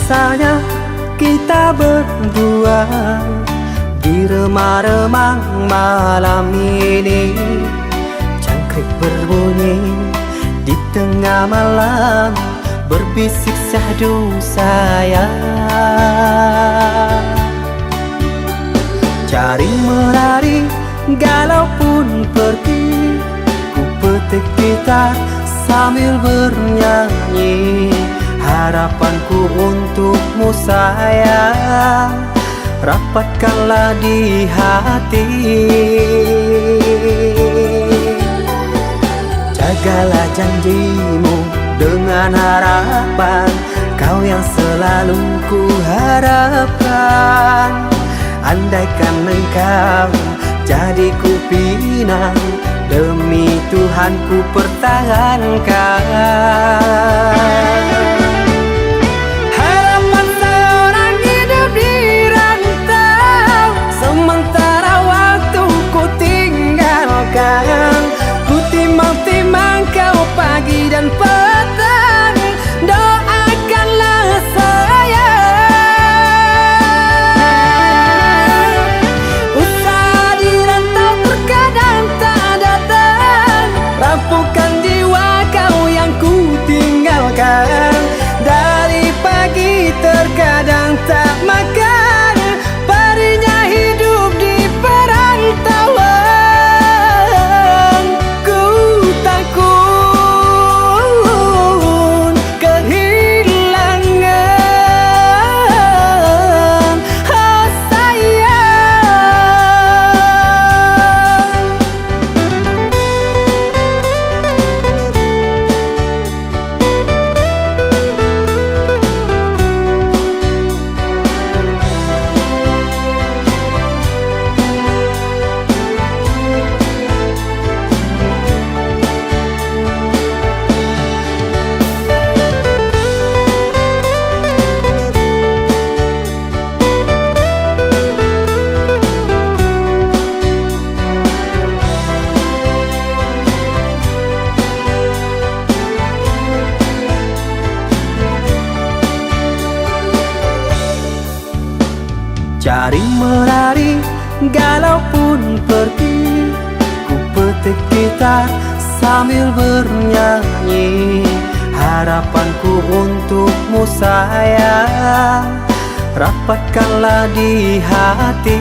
rasanya kita berdua di remang-remang malam ini. Jangkrik berbunyi di tengah malam, berbisik syahdu sayang. Cari menari, galau pun pergi, ku petik gitar sambil bernyanyi. Harapanku untukmu sayang, rapatkanlah di hati. Jagalah janjimu dengan harapan, kau yang selalu ku harapkan. Andaikan engkau jadi ku pinang, demi Tuhan ku pertahankan. Harapan seorang hidup di rantau, sementara waktu ku tinggalkan. Ku timang-timang kau pagi dan petang, doakanlah saya. Usaha di rantau terkadang tak datang, rapuhkan jiwa kau yang ku tinggalkan. Dari pagi terkadang tak makan, perihnya hidup di perantauan. Ku takut kehilangan, oh sayang. Cari menari, galau pun pergi, ku petik gitar sambil bernyanyi. Harapanku untukmu sayang, rapatkanlah di hati.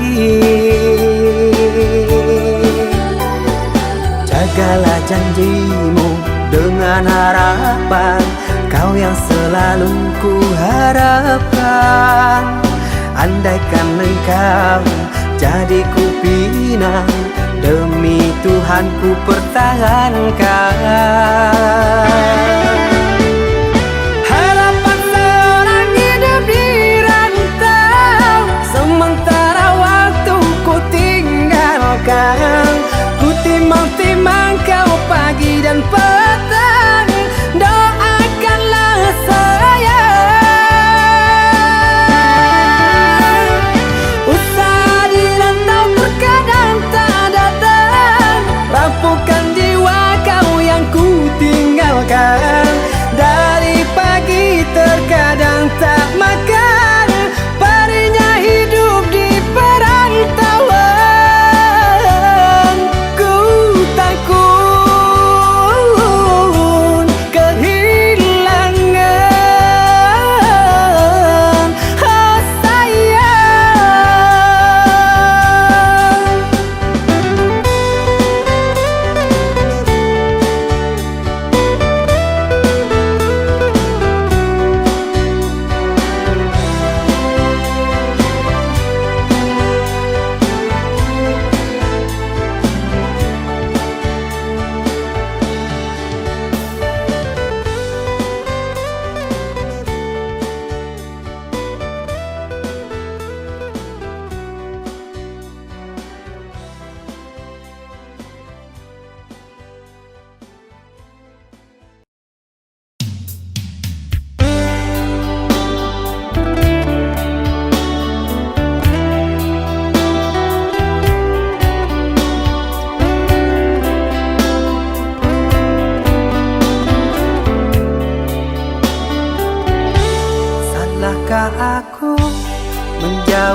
Jagalah janjimu dengan harapan, kau yang selalu ku harapkan. Andaikan engkau jadi ku pinang, demi Tuhan ku pertahankan. Harapan seorang hidup di rantau, sementara waktu ku tinggalkan. Ku timang-timang kau pagi dan petang, doakanlah saya. Usaha di rantau terkadang tak datang, rapuhkan jiwa kau yang ku tinggalkan.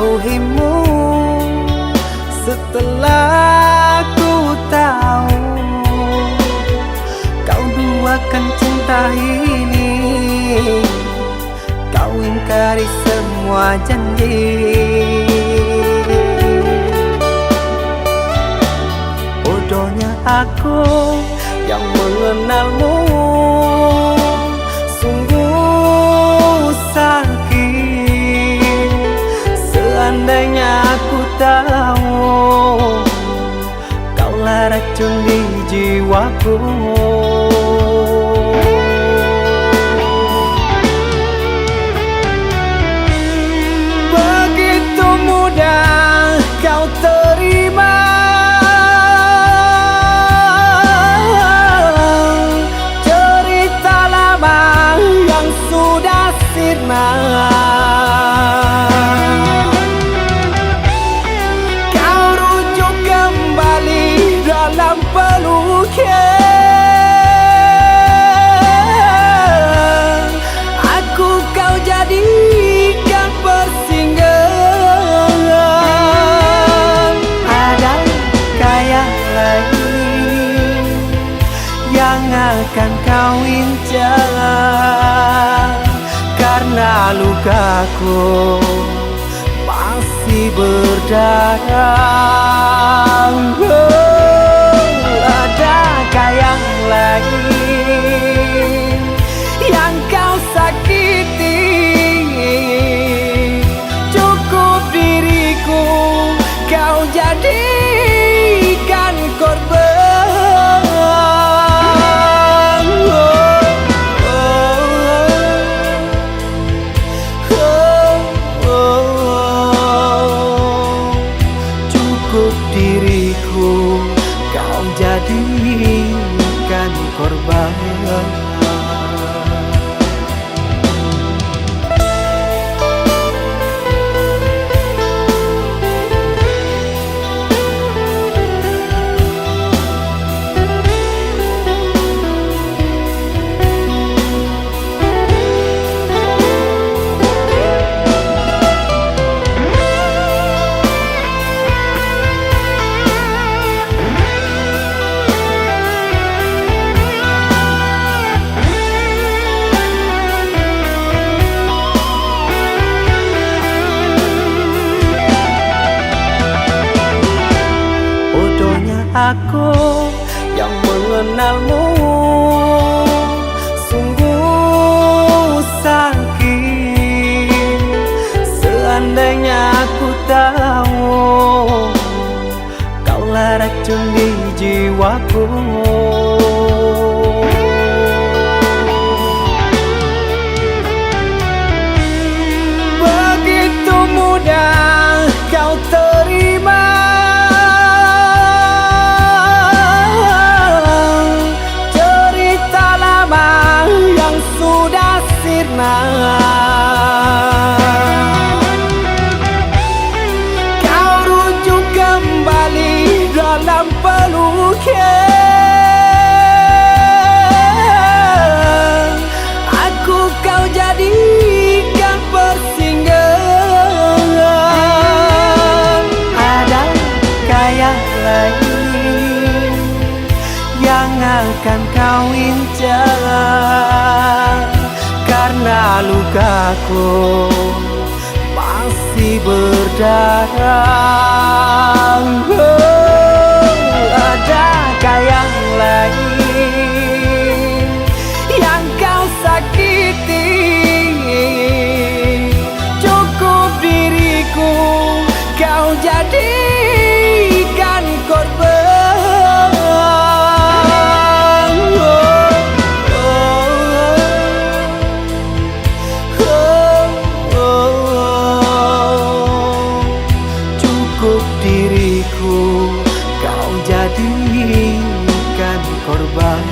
menjauhimu setelah ku tahu kau duakan cinta ini. Kau ingkari semua janji. Bodohnya aku yang mengenalmu, sungguh sakit. Seandainya aku tahu kaulah racun di jiwaku. Begitu mudah kau terima cerita lama yang sudah sirna. Kau rujuk kembali dalam peluknya. Aku kau jadikan persinggahan. Adakah yang lain yang akan kau incar? Karena lukaku masih berdarah. Adakah yang lain yang kau sakiti? Cukup diriku kau jadikan korban. Cukup diriku kau jadikan korban. Aku yang mengenalmu, sungguh sakit. Seandainya aku tahu kaulah racun di jiwaku. Begitu mudah kau terima sudah sirna. Kau rujuk kembali dalam peluknya. Aku kau jadikan persinggahan. Adakah yang lain yang akan kau incar? Karena lukaku masih berdarah. Adakah yang lain yang kau sakiti? Cukup diriku kau jadikan korban. Kau jadikan korban.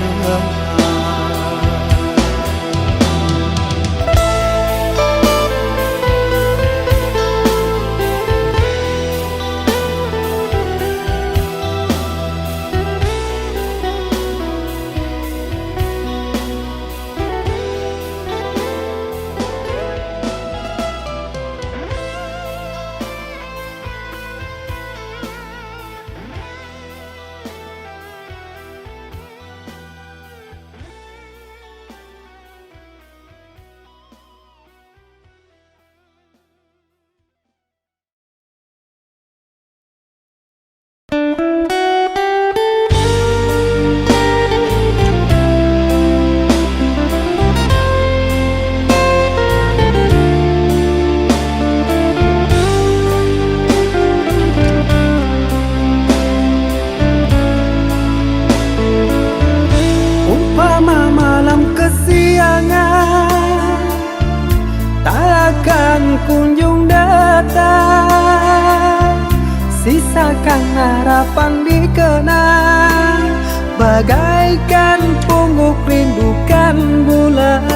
sisakan harapan di kenang, bagaikan pungguk rindukan bulan.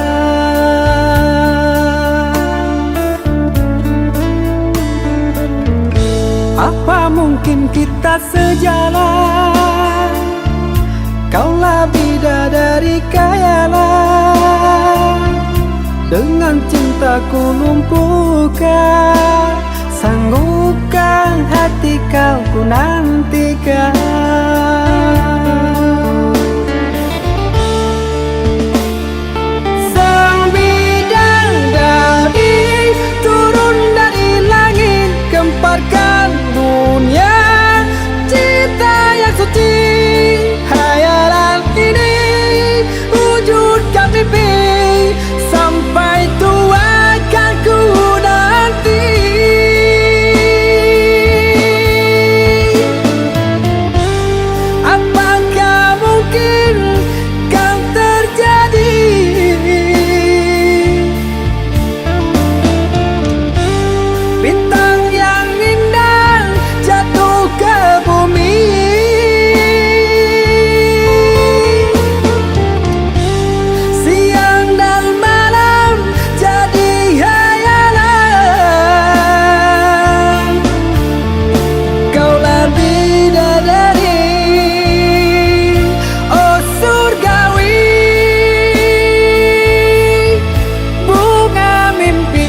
Apa mungkin kita sejalan? Kaulah bidadari khayalan, dengan cintaku lumpuhkan, sanggupkan hati kau ku nantikan. Sang bidadari turun dari langit, gemparkan dunia cinta yang suci. Hayalan ini wujudkan mimpi, sampai tua kan ku nanti. Apakah mungkin kan terjadi? Bintang yang indah jatuh ke bumi, siang dan malam jadi hayalan. Kaulah bidadari, oh surgawi, bunga mimpi.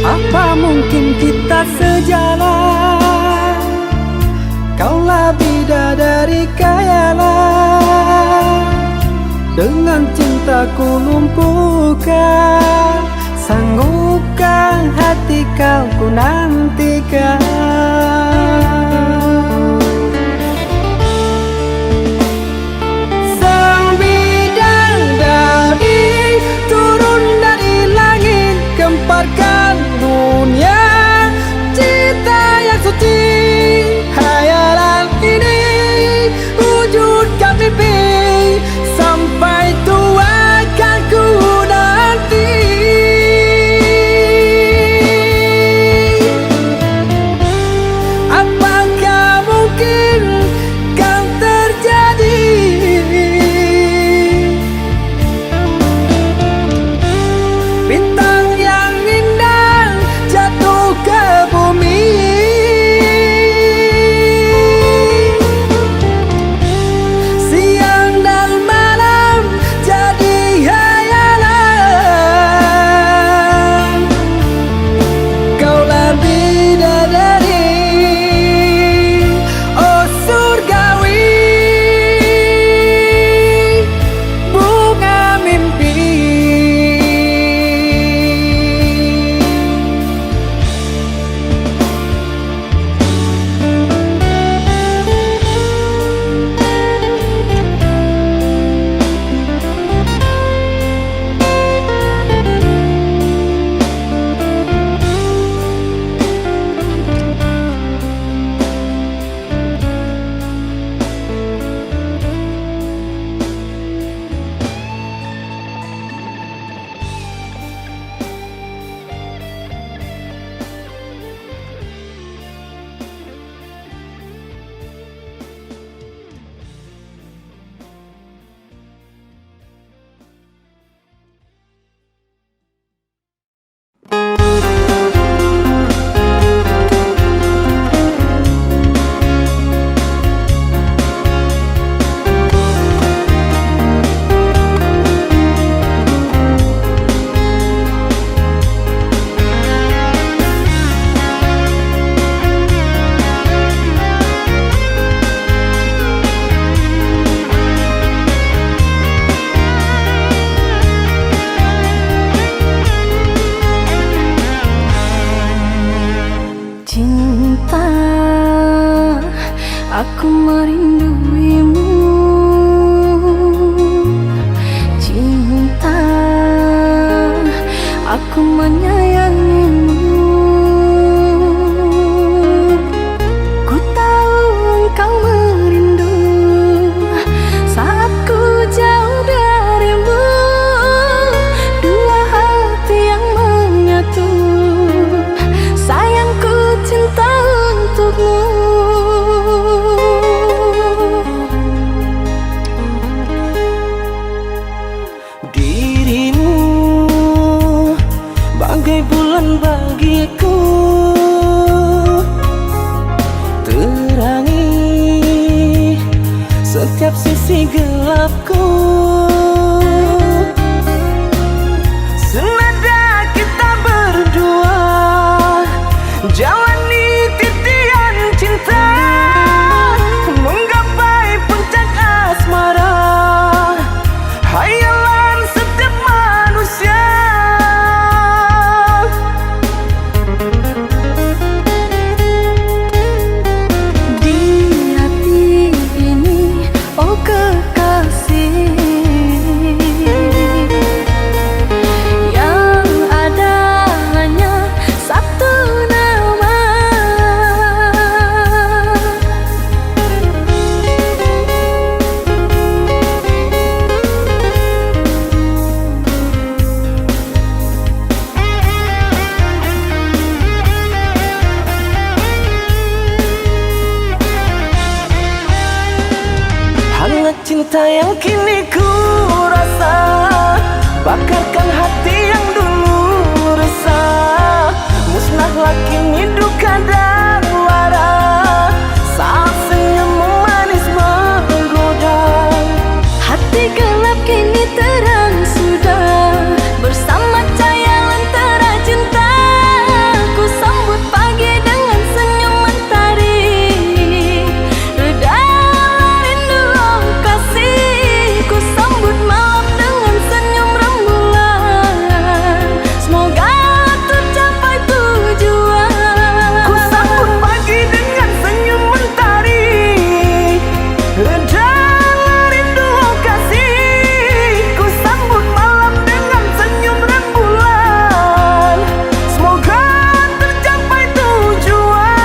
Apa mungkin kita sejalan? Kaulah bidadari khayalan, dengan cintaku lumpuhkan, sanggupkan hati kau ku nantikan. Sang bidadari turun dari langit, gemparkan dunia cinta yang suci. Hayalan ini wujudkan mimpi, sampai tua kan ku nanti. Aku merinduimu, cinta. Aku menyayangimu. Ku tahu engkau merindu saat ku jauh darimu. Dua hati yang menyatu, sayangku cinta untukmu. Dirimu bagai bulan bagiku, terangi setiap sisi gelapku. Senada kita berdua jalani titian cinta, menggapai puncak asmara, hayalan setiap manusia. Di hati ini, oh kekasih, yang ada hanya satu nama. Hangat cinta yang kini ku rasa, bakarkan hati yang dulu resah. Musnahlah kini duka dan lara, saat senyummu manis menggoda. Hati gelap kini terang sudah, bersama cahaya lentera cinta. Ku sambut pagi dengan senyum mentari, reda rindu oh kasih. Ku sambut malam dengan senyum rembulan, semoga tercapai tujuan. Ku sambut pagi dengan senyum mentari, reda rindu oh kasih. Ku sambut malam dengan senyum rembulan, semoga tercapai tujuan.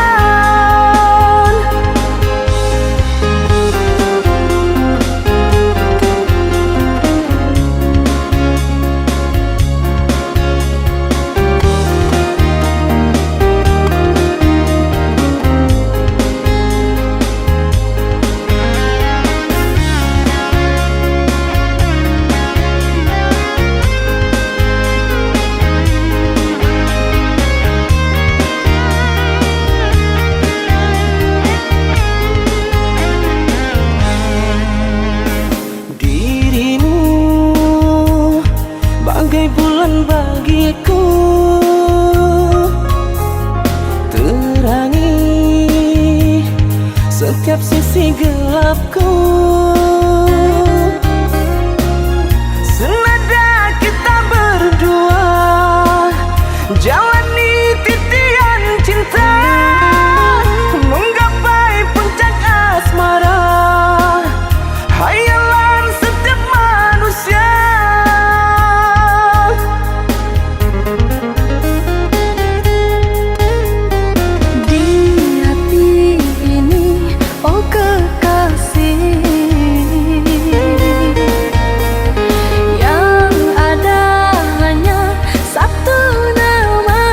Dirimu bagai bulan bagiku, terangi setiap sisi gelapku. Senada kita berdua jalani titian cinta, menggapai puncak asmara, hayalan setiap manusia. Di hati ini, oh kekasih, yang ada hanya satu nama.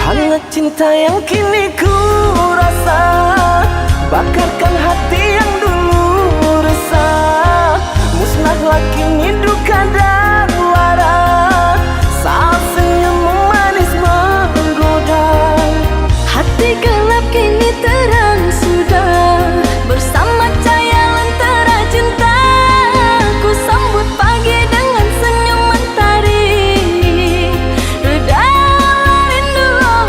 Hangat cinta yang kini ku rasa, bakarkan hati yang dulu resah. Musnahlah kini duka dan lara, saat senyummu manis menggoda. Hati gelap kini terang sudah, bersama cahaya lentera cinta. Ku sambut pagi dengan senyum mentari, reda rindu oh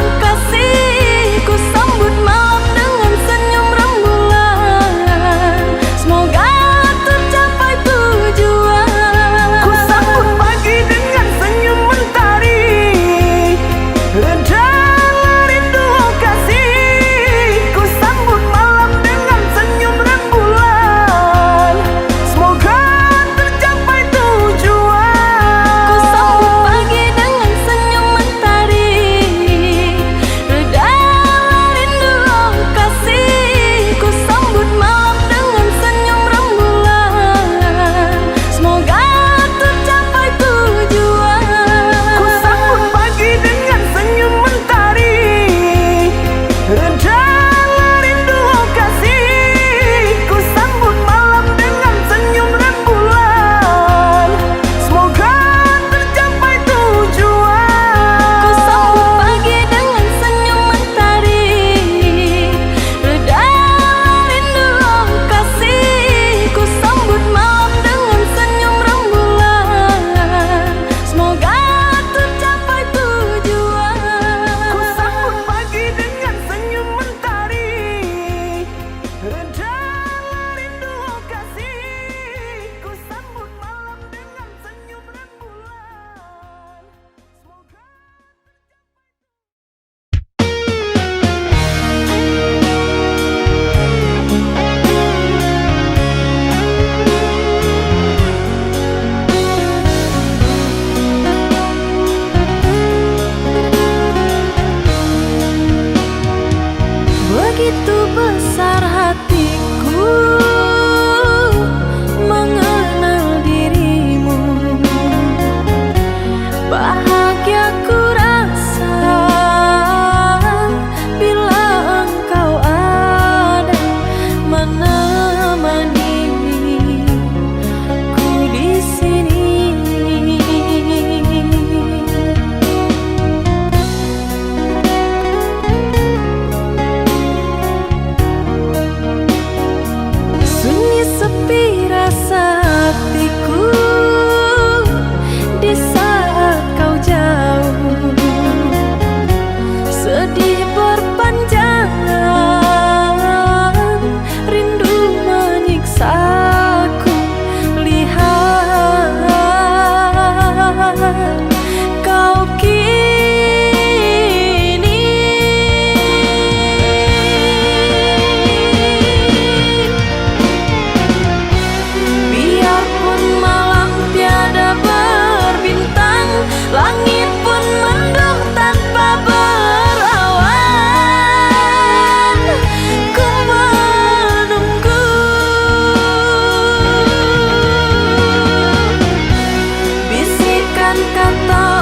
kata